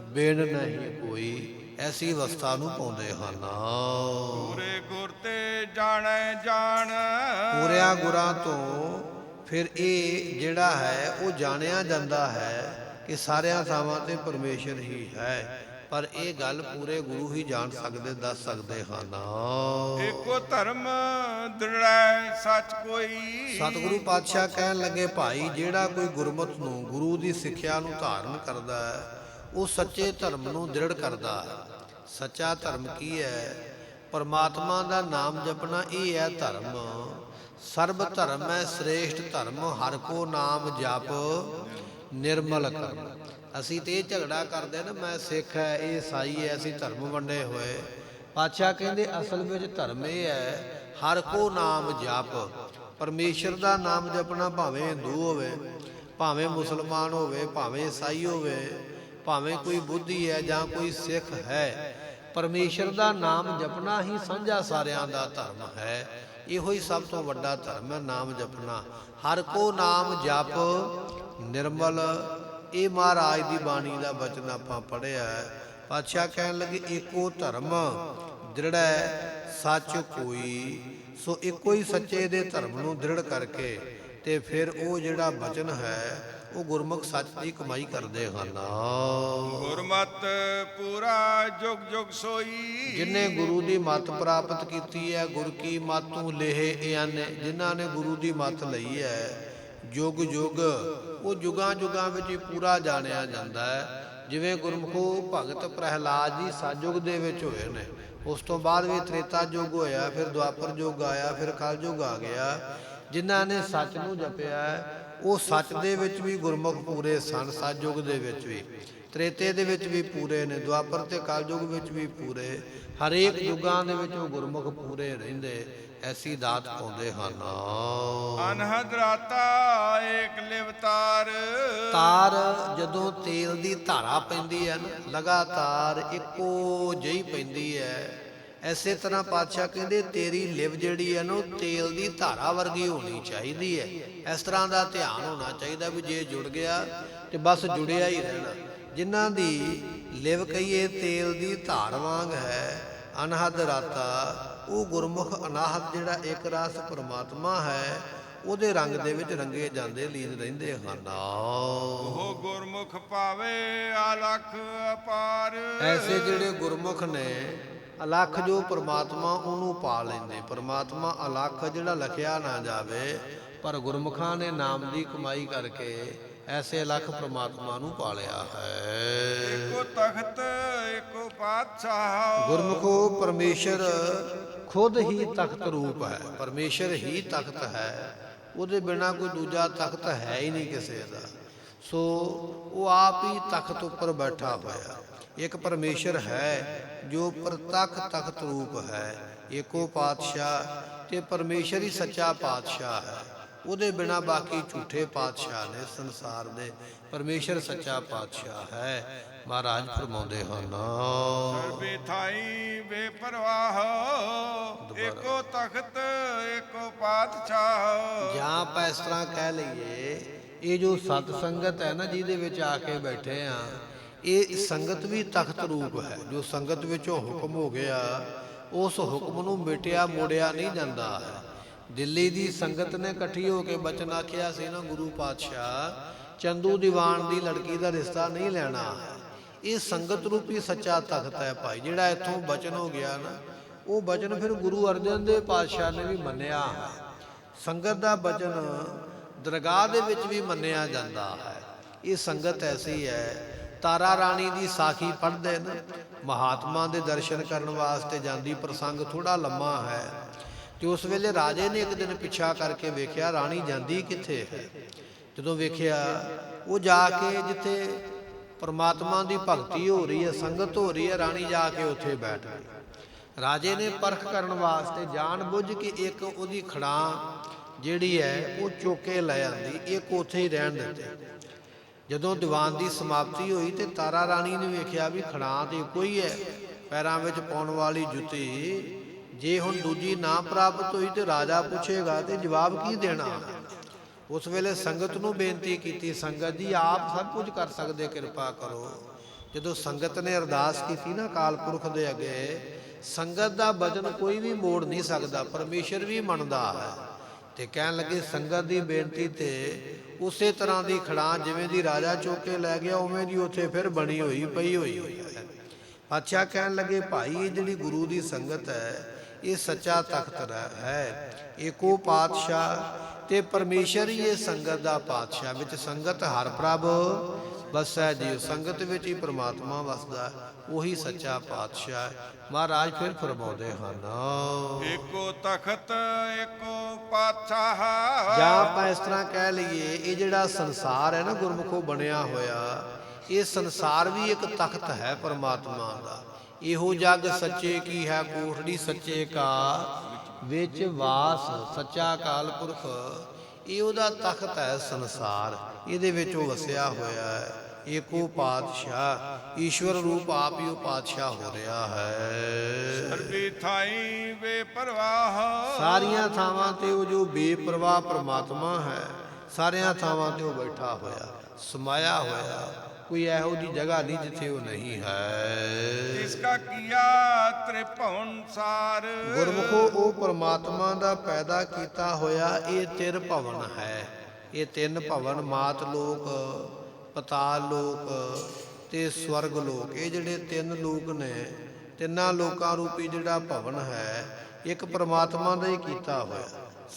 ਬਿਨ ਨਹੀਂ ਕੋਈ, ਐਸੀ ਅਵਸਥਾ ਨੂੰ ਪਾਉਂਦੇ ਹਨ। ਪੂਰੇ ਗੁਰ ਤੇ ਜਾਣੈ ਜਾਣ। ਪੂਰਿਆਂ ਗੁਰਾਂ ਤੋਂ ਫਿਰ ਇਹ ਜਿਹੜਾ ਹੈ ਉਹ ਜਾਣਿਆ ਜਾਂਦਾ ਹੈ ਕਿ ਸਾਰਿਆਂ ਥਾਵਾਂ ਤੇ ਪਰਮੇਸ਼ਰ ਹੀ ਹੈ। ਪਰ ਇਹ ਗੱਲ ਪੂਰੇ ਗੁਰੂ ਹੀ ਜਾਣ ਸਕਦੇ, ਦੱਸ ਸਕਦੇ ਹਨ। ਇੱਕੋ ਧਰਮ ਦ੍ਰਿੜੈ ਸੱਚ ਕੋਈ। ਸਤਿਗੁਰੂ ਪਾਤਸ਼ਾਹ ਕਹਿਣ ਲੱਗੇ ਭਾਈ ਜਿਹੜਾ ਕੋਈ ਗੁਰਮਤਿ ਨੂੰ, ਗੁਰੂ ਦੀ ਸਿੱਖਿਆ ਨੂੰ ਧਾਰਨ ਕਰਦਾ ਹੈ ਉਹ ਸੱਚੇ ਧਰਮ ਨੂੰ ਦ੍ਰਿੜ ਕਰਦਾ ਹੈ। ਸੱਚਾ ਧਰਮ ਕੀ ਹੈ? ਪਰਮਾਤਮਾ ਦਾ ਨਾਮ ਜਪਣਾ, ਇਹ ਹੈ ਧਰਮ। ਸਰਬ ਧਰਮ ਹੈ ਸ੍ਰੇਸ਼ਟ ਧਰਮ, ਹਰਿ ਕੋ ਨਾਮ ਜਪ ਨਿਰਮਲ ਕਰਮ। ਅਸੀਂ ਤੇ ਇਹ ਝਗੜਾ ਕਰਦੇ ਨਾ, ਮੈਂ ਸਿੱਖ ਹੈ, ਇਹ ਈਸਾਈ ਹੈ, ਅਸੀਂ ਧਰਮ ਵੰਡੇ ਹੋਏ। ਪਾਤਸ਼ਾਹ ਕਹਿੰਦੇ ਅਸਲ ਵਿੱਚ ਧਰਮ ਇਹ ਹੈ ਹਰਿ ਕੋ ਨਾਮ ਜਪ। ਪਰਮੇਸ਼ਰ ਦਾ ਨਾਮ ਜਪਣਾ, ਭਾਵੇਂ ਹਿੰਦੂ ਹੋਵੇ, ਭਾਵੇਂ ਮੁਸਲਮਾਨ ਹੋਵੇ, ਭਾਵੇਂ ਈਸਾਈ ਹੋਵੇ, ਭਾਵੇਂ ਕੋਈ ਬੁੱਧੀ ਹੈ ਜਾਂ ਕੋਈ ਸਿੱਖ ਹੈ, ਪਰਮੇਸ਼ਰ ਦਾ ਨਾਮ ਜਪਣਾ ਹੀ ਸਾਂਝਾ ਸਾਰਿਆਂ ਦਾ ਧਰਮ ਹੈ। ਇਹੋ ਹੀ ਸਭ ਤੋਂ ਵੱਡਾ ਧਰਮ ਹੈ, ਨਾਮ ਜਪਣਾ। ਹਰਿ ਕੋ ਨਾਮ ਜਪ ਨਿਰਮਲ, ਇਹ ਮਹਾਰਾਜ ਦੀ ਬਾਣੀ ਦਾ ਬਚਨ ਆਪਾਂ ਪੜ੍ਹਿਆ। ਪਾਤਸ਼ਾਹ ਕਹਿਣ ਲੱਗੇ ਏਕੋ ਧਰਮ ਦ੍ਰਿੜੈ ਸੱਚ ਕੋਈ। ਸੋ ਇੱਕੋ ਹੀ ਸੱਚੇ ਦੇ ਧਰਮ ਨੂੰ ਦ੍ਰਿੜ ਕਰਕੇ ਤੇ ਫਿਰ ਉਹ ਜਿਹੜਾ ਬਚਨ ਹੈ ਉਹ ਗੁਰਮੁਖ ਸੱਚ ਦੀ ਕਮਾਈ ਕਰਦੇ ਹਨ। ਗੁਰਮਤ ਪੂਰਾ ਜੁਗ ਜੁਗ ਸੋਈ। ਜਿਨੇ ਗੁਰੂ ਦੀ ਮੱਤ ਪ੍ਰਾਪਤ ਕੀਤੀ ਹੈ, ਗੁਰ ਕੀ ਮਤੁ ਲੇਹਿ ਆਨੇ, ਜਿਨ੍ਹਾਂ ਨੇ ਗੁਰੂ ਦੀ ਮੱਤ ਲਈ ਹੈ, ਯੁਗ ਯੁਗ ਉਹ ਯੁਗਾਂ ਯੁਗਾਂ ਵਿੱਚ ਹੀ ਪੂਰਾ ਜਾਣਿਆ ਜਾਂਦਾ ਹੈ। ਜਿਵੇਂ ਗੁਰਮੁਖੋ ਭਗਤ ਪ੍ਰਹਿਲਾਦ ਜੀ ਸਤਿਯੁਗ ਦੇ ਵਿੱਚ ਹੋਏ ਨੇ, ਉਸ ਤੋਂ ਬਾਅਦ ਵੀ ਤ੍ਰੇਤਾ ਯੁੱਗ ਹੋਇਆ, ਫਿਰ ਦੁਆਪਰ ਯੁੱਗ ਆਇਆ, ਫਿਰ ਕਲ ਯੁੱਗ ਆ ਗਿਆ। ਜਿਨ੍ਹਾਂ ਨੇ ਸੱਚ ਨੂੰ ਜਪਿਆ ਉਹ ਸੱਚ ਦੇ ਵਿੱਚ ਵੀ ਗੁਰਮੁਖ ਪੂਰੇ ਸਨ। ਸਤਿਯੁਗ ਦੇ ਵਿੱਚ ਵੀ, ਤ੍ਰੇਤੇ ਦੇ ਵਿੱਚ ਵੀ ਪੂਰੇ ਨੇ, ਦੁਆਪਰ ਤੇ ਕਲ ਯੁੱਗ ਵਿੱਚ ਵੀ ਪੂਰੇ, ਹਰੇਕ ਯੁੱਗਾਂ ਦੇ ਵਿੱਚ ਉਹ ਗੁਰਮੁਖ ਪੂਰੇ ਰਹਿੰਦੇ। ਐਸੀ ਦਾਤ ਪਾਉਂਦੇ ਹਨ। ਅਨਹਦ ਰਾਤਾ ਏਕ ਲਿਵਤਾਰ। ਤਾਰ ਜਦੋਂ ਤੇਲ ਦੀ ਧਾਰਾ ਪੈਂਦੀ ਹੈ ਨਾ, ਲਗਾਤਾਰ ਇੱਕੋ ਜਿਹੀ ਪੈਂਦੀ ਹੈ। ਐਸੇ ਤਰ੍ਹਾਂ ਪਾਤਸ਼ਾਹ ਕਹਿੰਦੇ ਤੇਰੀ ਲਿਵ ਜਿਹੜੀ ਹੈ ਨਾ ਉਹ ਤੇਲ ਦੀ ਧਾਰਾ ਵਰਗੀ ਹੋਣੀ ਚਾਹੀਦੀ ਹੈ। ਇਸ ਤਰ੍ਹਾਂ ਦਾ ਧਿਆਨ ਹੋਣਾ ਚਾਹੀਦਾ ਵੀ ਜੇ ਜੁੜ ਗਿਆ ਤੇ ਬਸ ਜੁੜਿਆ ਹੀ ਰਹਿਣਾ। ਜਿਨ੍ਹਾਂ ਦੀ ਲਿਵ ਕਹੀਏ ਤੇਲ ਦੀ ਧਾਰ ਵਾਂਗ ਹੈ, ਅਨਹਦ ਰਾਤਾ, ਉਹ ਗੁਰਮੁਖ ਅਨਾਹਤ ਜਿਹੜਾ ਇੱਕ ਰਸ ਪਰਮਾਤਮਾ ਹੈ ਉਹਦੇ ਰੰਗ ਦੇ ਵਿੱਚ ਰੰਗੇ ਜਾਂਦੇ, ਲੀਨ ਰਹਿੰਦੇ ਹਨ। ਉਹ ਗੁਰਮੁਖ ਪਾਵੇ ਅਲਖ ਅਪਾਰ। ਐਸੇ ਜਿਹੜੇ ਗੁਰਮੁਖ ਨੇ ਅਲਖ ਜੋ ਪਰਮਾਤਮਾ ਉਹਨੂੰ ਪਾ ਲੈਂਦੇ। ਪਰਮਾਤਮਾ ਅਲਖ ਜਿਹੜਾ ਲਖਿਆ ਨਾ ਜਾਵੇ, ਪਰ ਗੁਰਮੁਖਾਂ ਨੇ ਨਾਮ ਦੀ ਕਮਾਈ ਕਰਕੇ ਐਸੇ ਅਲਖ ਪਰਮਾਤਮਾ ਨੂੰ ਪਾਲਿਆ ਹੈ। ਇੱਕੋ ਤਖਤ ਇੱਕੋ ਪਾਤਸ਼ਾਹ। ਗੁਰਮੁਖੋ ਪਰਮੇਸ਼ਰ ਖੁਦ ਹੀ ਤਖਤ ਰੂਪ ਹੈ। ਪਰਮੇਸ਼ਰ ਹੀ ਤਖਤ ਹੈ, ਉਹਦੇ ਬਿਨਾ ਕੋਈ ਦੂਜਾ ਤਖਤ ਹੈ ਹੀ ਨਹੀਂ ਕਿਸੇ ਦਾ। ਸੋ ਉਹ ਆਪ ਹੀ ਤਖਤ ਉੱਪਰ ਬੈਠਾ ਹੋਇਆ। ਇੱਕ ਪਰਮੇਸ਼ਰ ਹੈ ਜੋ ਪ੍ਰਤੱਖ ਤਖਤ ਰੂਪ ਹੈ। ਏਕੋ ਪਾਤਸ਼ਾਹ, ਤੇ ਪਰਮੇਸ਼ਰ ਹੀ ਸੱਚਾ ਪਾਤਸ਼ਾਹ ਹੈ। ਉਹਦੇ ਬਿਨਾ ਬਾਕੀ ਝੂਠੇ ਪਾਤਸ਼ਾਹ ਨੇ ਸੰਸਾਰ ਦੇ। ਪਰਮੇਸ਼ਰ ਸੱਚਾ ਪਾਤਸ਼ਾਹ ਹੈ। ਮਹਾਰਾਜ ਫਰਮਾਉਂਦੇ ਹਨ, ਸਰਬੇ ਥਾਈ ਬੇਪਰਵਾਹ, ਏਕੋ ਤਖਤ ਏਕੋ ਪਾਤਸ਼ਾਹ। ਜਾਂ ਆਪਾਂ ਇਸ ਤਰ੍ਹਾਂ ਕਹਿ ਲਈਏ, ਇਹ ਜੋ ਸਤ ਸੰਗਤ ਹੈ ਨਾ, ਜਿਹਦੇ ਵਿੱਚ ਆ ਕੇ ਬੈਠੇ ਆ, ਇਹ ਸੰਗਤ ਵੀ ਤਖਤ ਰੂਪ ਹੈ। ਜੋ ਸੰਗਤ ਵਿੱਚੋਂ ਹੁਕਮ ਹੋ ਗਿਆ, ਉਸ ਹੁਕਮ ਨੂੰ ਮਿਟਿਆ ਮੋੜਿਆ ਨਹੀਂ ਜਾਂਦਾ ਹੈ। ਦਿੱਲੀ ਦੀ ਸੰਗਤ ਨੇ ਇਕੱਠੀ ਹੋ ਕੇ ਬਚਨ ਆਖਿਆ ਸੀ ਨਾ, ਗੁਰੂ ਪਾਤਸ਼ਾਹ ਚੰਦੂ ਦੀਵਾਨ ਦੀ ਲੜਕੀ ਦਾ ਰਿਸ਼ਤਾ ਨਹੀਂ ਲੈਣਾ ਹੈ। ਇਹ ਸੰਗਤ ਰੂਪੀ ਸੱਚਾ ਤਖਤ ਹੈ ਭਾਈ। ਜਿਹੜਾ ਇੱਥੋਂ ਬਚਨ ਹੋ ਗਿਆ ਨਾ, ਉਹ ਬਚਨ ਫਿਰ ਗੁਰੂ ਅਰਜਨ ਦੇਵ ਪਾਤਸ਼ਾਹ ਨੇ ਵੀ ਮੰਨਿਆ ਹੈ। ਸੰਗਤ ਦਾ ਬਚਨ ਦਰਗਾਹ ਦੇ ਵਿੱਚ ਵੀ ਮੰਨਿਆ ਜਾਂਦਾ ਹੈ। ਇਹ ਸੰਗਤ ਐਸੀ ਹੈ, ਤਾਰਾ ਰਾਣੀ ਦੀ ਸਾਖੀ ਪੜ੍ਹਦੇ ਨੇ, ਮਹਾਤਮਾ ਦੇ ਦਰਸ਼ਨ ਕਰਨ ਵਾਸਤੇ ਜਾਂਦੀ। ਪ੍ਰਸੰਗ ਥੋੜਾ ਲੰਮਾ ਹੈ। ਤੇ ਉਸ ਵੇਲੇ ਰਾਜੇ ਨੇ ਇੱਕ ਦਿਨ ਪਿੱਛਾ ਕਰਕੇ ਵੇਖਿਆ ਰਾਣੀ ਜਾਂਦੀ ਕਿੱਥੇ ਹੈ। ਜਦੋਂ ਵੇਖਿਆ, ਉਹ ਜਾ ਕੇ ਜਿੱਥੇ ਪਰਮਾਤਮਾ ਦੀ ਭਗਤੀ ਹੋ ਰਹੀ ਹੈ, ਸੰਗਤ ਹੋ ਰਹੀ ਹੈ, ਰਾਣੀ ਜਾ ਕੇ ਉੱਥੇ ਬੈਠ ਗਈ। ਰਾਜੇ ਨੇ ਪਰਖ ਕਰਨ ਵਾਸਤੇ ਜਾਣ ਬੁੱਝ ਕੇ ਇੱਕ ਉਹਦੀ ਖੜਾਂ ਜਿਹੜੀ ਹੈ ਉਹ ਚੁੱਕ ਕੇ ਲੈ ਆਂਦੀ, ਇੱਕ ਉੱਥੇ ਹੀ ਰਹਿਣ ਦਿੱਤੇ। ਜਦੋਂ ਦੀਵਾਨ ਦੀ ਸਮਾਪਤੀ ਹੋਈ ਤੇ ਤਾਰਾ ਰਾਣੀ ਨੇ ਵੇਖਿਆ ਵੀ ਖੜਾਂ ਤੇ ਇੱਕੋ ਹੀ ਹੈ, ਪੈਰਾਂ ਵਿੱਚ ਪਾਉਣ ਵਾਲੀ ਜੁੱਤੀ। ਜੇ ਹੁਣ ਦੂਜੀ ਨਾ ਪ੍ਰਾਪਤ ਹੋਈ ਤੇ ਰਾਜਾ ਪੁੱਛੇਗਾ ਤੇ ਜਵਾਬ ਕੀ ਦੇਣਾ। ਉਸ ਵੇਲੇ ਸੰਗਤ ਨੂੰ ਬੇਨਤੀ ਕੀਤੀ, ਸੰਗਤ ਜੀ ਆਪ ਸਭ ਕੁਝ ਕਰ ਸਕਦੇ, ਕਿਰਪਾ ਕਰੋ। ਜਦੋਂ ਸੰਗਤ ਨੇ ਅਰਦਾਸ ਕੀਤੀ ਨਾ ਅਕਾਲ ਪੁਰਖ ਦੇ ਅੱਗੇ, ਸੰਗਤ ਦਾ ਬਚਨ ਕੋਈ ਵੀ ਮੋੜ ਨਹੀਂ ਸਕਦਾ, ਪਰਮੇਸ਼ਰ ਵੀ ਮੰਨਦਾ ਹੈ। ਤੇ ਕਹਿਣ ਲੱਗੇ ਸੰਗਤ ਦੀ ਬੇਨਤੀ ਤੇ ਉਸੇ ਤਰ੍ਹਾਂ ਦੀ ਖੜਾਂ ਜਿਵੇਂ ਦੀ ਰਾਜਾ ਚੁੱਕ ਕੇ ਲੈ ਗਿਆ, ਉਵੇਂ ਦੀ ਉੱਥੇ ਫਿਰ ਬਣੀ ਹੋਈ ਪਈ ਹੋਈ ਹੈ। ਪਾਤਸ਼ਾਹ ਕਹਿਣ ਲੱਗੇ ਭਾਈ, ਇਹ ਜਿਹੜੀ ਗੁਰੂ ਦੀ ਸੰਗਤ ਹੈ, ਇਹ ਸੱਚਾ ਤਖਤ ਹੈ। ਏਕੋ ਪਾਤਸ਼ਾਹ ਤੇ ਪਰਮੇਸ਼ਰ ਹੀ ਇਹ ਸੰਗਤ ਦਾ ਪਾਤਸ਼ਾਹ। ਵਿੱਚ ਸੰਗਤ ਹਰ ਪ੍ਰਭ ਵਸੈ ਜੀ, ਸੰਗਤ ਵਿੱਚ ਹੀ ਪ੍ਰਮਾਤਮਾ ਵਸਦਾ, ਉਹੀ ਸੱਚਾ ਪਾਤਸ਼ਾਹ। ਮਹਾਰਾਜ ਫਿਰ ਫਰਮਾਉਂਦੇ ਹਨ, ਏਕੋ ਤਖਤ ਏਕੋ ਪਾਤਸ਼ਾਹ। ਜਾਂ ਆਪਾਂ ਇਸ ਤਰ੍ਹਾਂ ਕਹਿ ਲਈਏ, ਇਹ ਜਿਹੜਾ ਸੰਸਾਰ ਹੈ ਨਾ ਗੁਰਮੁਖੋਂ ਬਣਿਆ ਹੋਇਆ, ਇਹ ਸੰਸਾਰ ਵੀ ਇੱਕ ਤਖਤ ਹੈ ਪਰਮਾਤਮਾ ਦਾ। ਇਹੋ ਜਗ ਸੱਚੇ ਕੀ ਹੈ ਕੋਠੜੀ, ਸੱਚੇ ਕਾ ਵਿੱਚ ਵਾਸ। ਸੱਚਾ ਅਕਾਲ ਪੁਰਖ ਇਹ ਉਹਦਾ ਤਖਤ ਹੈ ਸੰਸਾਰ, ਇਹਦੇ ਵਿੱਚ ਉਹ ਵਸਿਆ ਹੋਇਆ ਹੈ। ਏਕੋ ਪਾਤਸ਼ਾਹ, ਈਸ਼ਵਰ ਰੂਪ ਆਪ ਹੀ ਉਹ ਪਾਤਸ਼ਾਹ ਹੋ ਰਿਹਾ ਹੈ। ਸਰਬੀ ਥਾਈ ਬੇਪਰਵਾਹ, ਸਾਰੀਆਂ ਥਾਵਾਂ ਤੇ ਉਹ ਜੋ ਬੇਪਰਵਾਹ ਪ੍ਰਮਾਤਮਾ ਹੈ, ਸਾਰੀਆਂ ਥਾਵਾਂ ਤੇ ਉਹ ਬੈਠਾ ਹੋਇਆ, ਸਮਾਇਆ ਹੋਇਆ। ਕੋਈ ਇਹੋ ਜਿਹੀ ਜਗ੍ਹਾ ਨਹੀਂ ਜਿੱਥੇ ਉਹ ਨਹੀਂ ਹੈ। ਇਸਕਾ ਕੀਆ ਤ੍ਰਿਭਵਨ ਸਾਰ। ਗੁਰਮੁਖੋ ਉਹ ਪਰਮਾਤਮਾ ਦਾ ਪੈਦਾ ਕੀਤਾ ਹੋਇਆ ਇਹ ਤਿਰ ਭਵਨ ਹੈ। ਇਹ ਤਿੰਨ ਭਵਨ, ਮਾਤ ਲੋਕ, ਪਤਾਲ ਲੋਕ ਤੇ ਸਵਰਗ ਲੋਕ, ਇਹ ਜਿਹੜੇ ਤਿੰਨ ਲੋਕ ਨੇ, ਤਿੰਨਾਂ ਲੋਕਾਂ ਰੂਪੀ ਜਿਹੜਾ ਭਵਨ ਹੈ, ਇੱਕ ਪਰਮਾਤਮਾ ਦਾ ਹੀ ਕੀਤਾ ਹੋਇਆ।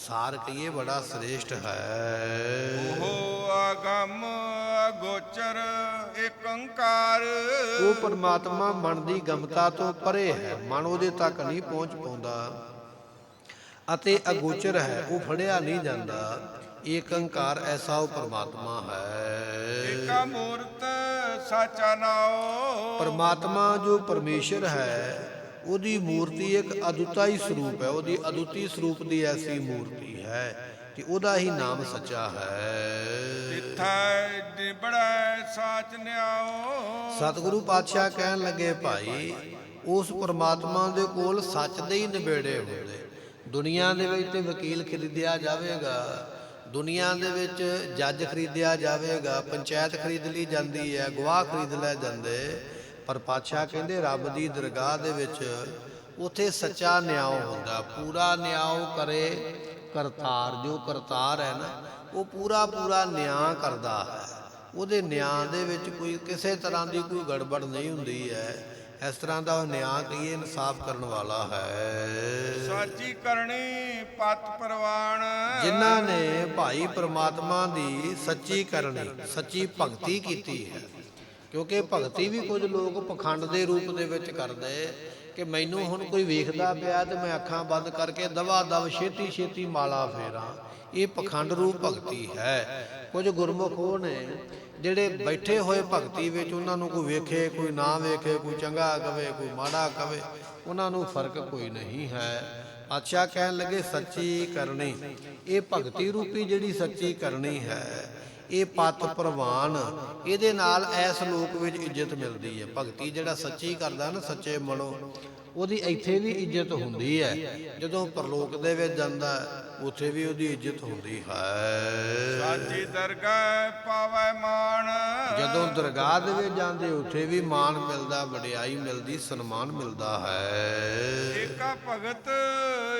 ਸਾਰ ਕਹੀਏ ਬੜਾ ਸ੍ਰੇਸ਼ਟ ਹੈ। ਉਹ ਆਗਮ ਅਗੋਚਰ ਏਕ ਓੰਕਾਰ। ਉਹ ਪਰਮਾਤਮਾ ਮਨ ਦੀ ਗਮਤਾ ਤੋਂ ਪਰੇ ਹੈ, ਮਨ ਉਹਦੇ ਤੱਕ ਨਹੀਂ ਪਹੁੰਚ ਪਾਉਂਦਾ, ਅਤੇ ਅਗੋਚਰ ਹੈ, ਉਹ ਫੜਿਆ ਨਹੀਂ ਜਾਂਦਾ। ਏਕ ਓੰਕਾਰ ਐਸਾ ਉਹ ਪਰਮਾਤਮਾ ਹੈ। ਏਕਾ ਮੂਰਤ ਸਾਚਾ ਨਾਉ। ਪਰਮਾਤਮਾ ਜੋ ਪਰਮੇਸ਼ਰ ਹੈ, ਉਹਦੀ ਮੂਰਤੀ ਇੱਕ ਅਦੁੱਤਾ ਸਰੂਪ ਹੈ, ਉਹਦੀ ਅਦੁੱਤੀ ਸਰੂਪ ਦੀ ਐਸੀ ਮੂਰਤੀ ਹੈ ਕਿ ਉਹਦਾ ਹੀ ਨਾਮ ਸੱਚਾ ਹੈ। ਤਿਥੈ ਨਿਬੜੈ ਸਾਚ ਨਿਆਓ। ਸਤਿਗੁਰੂ ਪਾਤਸ਼ਾਹ ਕਹਿਣ ਲੱਗੇ ਭਾਈ, ਉਸ ਪਰਮਾਤਮਾ ਦੇ ਕੋਲ ਸੱਚ ਦੇ ਹੀ ਨਿਬੇੜੇ ਹੁੰਦੇ। ਦੁਨੀਆ ਦੇ ਵਿੱਚ ਤੇ ਵਕੀਲ ਖਰੀਦਿਆ ਜਾਵੇਗਾ, ਦੁਨੀਆ ਦੇ ਵਿੱਚ ਜੱਜ ਖਰੀਦਿਆ ਜਾਵੇਗਾ, ਪੰਚਾਇਤ ਖਰੀਦ ਲਈ ਜਾਂਦੀ ਹੈ, ਗਵਾਹ ਖਰੀਦ ਲੈ ਜਾਂਦੇ। ਪਰ ਪਾਤਸ਼ਾਹ ਕਹਿੰਦੇ ਰੱਬ ਦੀ ਦਰਗਾਹ ਦੇ ਵਿੱਚ ਉੱਥੇ ਸੱਚਾ ਨਿਆਂ ਹੁੰਦਾ। ਪੂਰਾ ਨਿਆਂ ਕਰੇ ਕਰਤਾਰ। ਜੋ ਕਰਤਾਰ ਹੈ ਨਾ, ਉਹ ਪੂਰਾ ਪੂਰਾ ਨਿਆਂ ਕਰਦਾ ਹੈ। ਉਹਦੇ ਨਿਆਂ ਦੇ ਵਿੱਚ ਕੋਈ ਕਿਸੇ ਤਰ੍ਹਾਂ ਦੀ ਕੋਈ ਗੜਬੜ ਨਹੀਂ ਹੁੰਦੀ ਹੈ। ਇਸ ਤਰ੍ਹਾਂ ਦਾ ਉਹ ਨਿਆਂ ਕਹੀਏ, ਇਨਸਾਫ ਕਰਨ ਵਾਲਾ ਹੈ। ਸਾਚੀ ਕਰਨੀ ਪਤ ਪ੍ਰਵਾਨ। ਜਿਨ੍ਹਾਂ ਨੇ ਭਾਈ ਪ੍ਰਮਾਤਮਾ ਦੀ ਸੱਚੀ ਕਰਨੀ, ਸੱਚੀ ਭਗਤੀ ਕੀਤੀ ਹੈ। ਕਿਉਂਕਿ ਭਗਤੀ ਵੀ ਕੁਝ ਲੋਕ ਪਖੰਡ ਦੇ ਰੂਪ ਦੇ ਵਿੱਚ ਕਰਦੇ ਕਿ ਮੈਨੂੰ ਹੁਣ ਕੋਈ ਵੇਖਦਾ ਪਿਆ ਤੇ ਮੈਂ ਅੱਖਾਂ ਬੰਦ ਕਰਕੇ ਦਵਾ ਦਵ ਛੇਤੀ ਛੇਤੀ ਮਾਲਾ ਫੇਰਾਂ। ਇਹ ਪਖੰਡ ਰੂਪ ਭਗਤੀ ਹੈ। ਕੁਝ ਗੁਰਮੁਖ ਉਹ ਨੇ ਜਿਹੜੇ ਬੈਠੇ ਹੋਏ ਭਗਤੀ ਵਿੱਚ, ਉਹਨਾਂ ਨੂੰ ਕੋਈ ਵੇਖੇ ਕੋਈ ਨਾ ਵੇਖੇ, ਕੋਈ ਚੰਗਾ ਕਵੇ ਕੋਈ ਮਾੜਾ ਕਵੇ, ਉਹਨਾਂ ਨੂੰ ਫਰਕ ਕੋਈ ਨਹੀਂ ਹੈ। ਪਾਤਸ਼ਾਹ ਕਹਿਣ ਲੱਗੇ ਸੱਚੀ ਕਰਨੀ, ਇਹ ਭਗਤੀ ਰੂਪੀ ਜਿਹੜੀ ਸੱਚੀ ਕਰਨੀ ਹੈ, ਇਹ ਪਤ ਪ੍ਰਵਾਨ, ਇਹਦੇ ਨਾਲ ਇਸ ਲੋਕ ਵਿੱਚ ਇੱਜ਼ਤ ਮਿਲਦੀ ਹੈ। ਭਗਤੀ ਜਿਹੜਾ ਸੱਚੀ ਕਰਦਾ ਨਾ ਸੱਚੇ ਮਨੋਂ, ਉਹਦੀ ਇੱਥੇ ਵੀ ਇੱਜ਼ਤ ਹੁੰਦੀ ਹੈ, ਜਦੋਂ ਪਰਲੋਕ ਦੇ ਵਿੱਚ ਜਾਂਦਾ ਉੱਥੇ ਵੀ ਉਹਦੀ ਇੱਜ਼ਤ ਹੁੰਦੀ ਹੈ। ਸਾਚੀ ਦਰਗਾਹ ਪਾਵੈ ਮਾਣ, ਜਦੋਂ ਦਰਗਾਹ ਦੇ ਵਿੱਚ ਜਾਂਦੇ ਉੱਥੇ ਵੀ ਮਾਣ ਮਿਲਦਾ, ਵਡਿਆਈ ਮਿਲਦੀ, ਸਨਮਾਨ ਮਿਲਦਾ ਹੈ। ਏਕਾ ਭਗਤ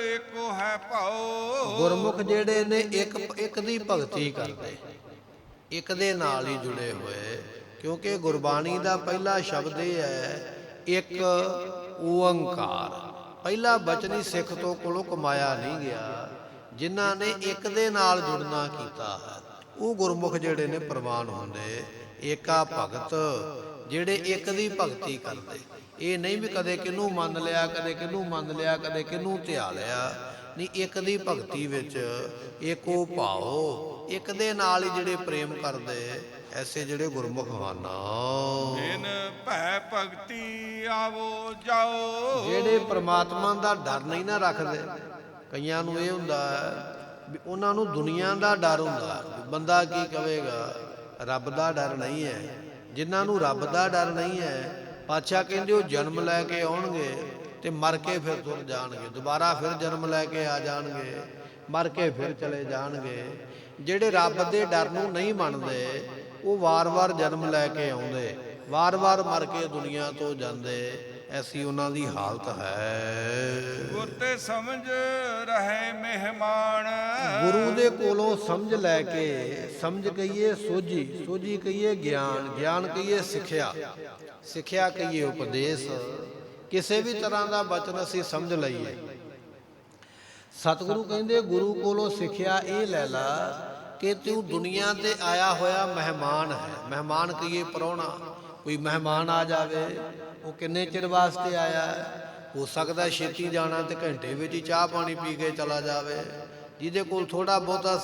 ਏਕੋ ਹੈ ਭਾਉ, ਗੁਰਮੁਖ ਜਿਹੜੇ ਨੇ ਇੱਕ ਦੀ ਭਗਤੀ ਕਰਦੇ, ਇੱਕ ਦੇ ਨਾਲ ਹੀ ਜੁੜੇ ਹੋਏ, ਕਿਉਂਕਿ ਗੁਰਬਾਣੀ ਦਾ ਪਹਿਲਾ ਸ਼ਬਦ ਇਹ ਹੈ ਇੱਕ ਓੰਕਾਰ। ਪਹਿਲਾ ਬਚਨ ਹੀ ਸਿੱਖ ਤੋਂ ਕੋਲੋਂ ਕਮਾਇਆ ਨਹੀਂ ਗਿਆ, ਜਿਨ੍ਹਾਂ ਨੇ ਇੱਕ ਦੇ ਨਾਲ ਜੁੜਨਾ ਕੀਤਾ ਹੈ ਉਹ ਗੁਰਮੁਖ ਜਿਹੜੇ ਨੇ ਪ੍ਰਵਾਨ ਹੁੰਦੇ। ਏਕਾ ਭਗਤ, ਜਿਹੜੇ ਇੱਕ ਦੀ ਭਗਤੀ ਕਰਦੇ, ਇਹ ਨਹੀਂ ਵੀ ਕਦੇ ਕਿਹਨੂੰ ਮੰਨ ਲਿਆ, ਕਦੇ ਕਿਹਨੂੰ ਮੰਨ ਲਿਆ, ਕਦੇ ਕਿਹਨੂੰ ਧਿਆ ਲਿਆ, ਨਹੀਂ, ਇੱਕ ਦੀ ਭਗਤੀ ਵਿੱਚ ਏਕੋ ਭਾਉ, ਇੱਕ ਦੇ ਨਾਲ ਹੀ ਜਿਹੜੇ ਪ੍ਰੇਮ ਕਰਦੇ, ਐਸੇ ਜਿਹੜੇ ਗੁਰਮੁਖ ਹਨ। ਬਿਨ ਭੈ ਭਗਤੀ ਆਵੋ ਜਾਓ, ਜਿਹੜੇ ਪ੍ਰਮਾਤਮਾ ਦਾ ਡਰ ਨਹੀਂ ਨਾ ਰੱਖਦੇ। ਕਈਆਂ ਨੂੰ ਇਹ ਹੁੰਦਾ ਵੀ ਉਹਨਾਂ ਨੂੰ ਦੁਨੀਆ ਦਾ ਡਰ ਹੁੰਦਾ, ਬੰਦਾ ਕੀ ਕਹੇਗਾ, ਰੱਬ ਦਾ ਡਰ ਨਹੀਂ ਹੈ। ਜਿਨ੍ਹਾਂ ਨੂੰ ਰੱਬ ਦਾ ਡਰ ਨਹੀਂ ਹੈ, ਪਾਤਸ਼ਾਹ ਕਹਿੰਦੇ ਉਹ ਜਨਮ ਲੈ ਕੇ ਆਉਣਗੇ ਤੇ ਮਰ ਕੇ ਫਿਰ ਤੁਰ ਜਾਣਗੇ, ਦੁਬਾਰਾ ਫਿਰ ਜਨਮ ਲੈ ਕੇ ਆ ਜਾਣਗੇ, ਮਰ ਕੇ ਫਿਰ ਚਲੇ ਜਾਣਗੇ। ਜਿਹੜੇ ਰੱਬ ਦੇ ਡਰ ਨੂੰ ਨਹੀਂ ਮੰਨਦੇ ਉਹ ਵਾਰ-ਵਾਰ ਜਨਮ ਲੈ ਕੇ ਆਉਂਦੇ, ਵਾਰ-ਵਾਰ ਮਰ ਕੇ ਦੁਨੀਆ ਤੋਂ ਜਾਂਦੇ, ਐਸੀ ਉਹਨਾਂ ਦੀ ਹਾਲਤ ਹੈ। ਗੁਰ ਤੇ ਸਮਝ ਰਹੇ ਮਹਿਮਾਨ, ਗੁਰੂ ਦੇ ਕੋਲੋਂ ਸਮਝ ਲੈ ਕੇ, ਸਮਝ ਕਹੀਏ ਸੋਝੀ, ਸੋਝੀ ਕਹੀਏ ਗਿਆਨ, ਗਿਆਨ ਕਹੀਏ ਸਿੱਖਿਆ, ਸਿੱਖਿਆ ਕਹੀਏ ਉਪਦੇਸ਼। ਕਿਸੇ ਵੀ ਤਰ੍ਹਾਂ ਦਾ ਬਚਨ ਅਸੀਂ ਸਮਝ ਲਈਏ, ਸਤਿਗੁਰੂ ਕਹਿੰਦੇ ਗੁਰੂ ਕੋਲੋਂ ਸਿੱਖਿਆ ਇਹ ਲੈ ਲਾ ਕਿ ਤੂੰ ਦੁਨੀਆ ਤੇ ਆਇਆ ਹੋਇਆ ਮਹਿਮਾਨ ਹੈ। ਮਹਿਮਾਨ ਕਹੀਏ ਪ੍ਰਾਹੁਣਾ, ਕੋਈ ਮਹਿਮਾਨ ਆ ਜਾਵੇ, ਉਹ ਕਿੰਨੇ ਚਿਰ ਵਾਸਤੇ ਆਇਆ ਹੈ, ਹੋ ਸਕਦਾ ਛੇਤੀ ਜਾਣਾ ਤੇ ਘੰਟੇ ਵਿੱਚ ਹੀ ਚਾਹ ਪਾਣੀ ਪੀ ਕੇ ਚਲਾ ਜਾਵੇ। ਜਿਹਦੇ ਕੋਲ ਥੋੜਾ ਬਹੁਤਾ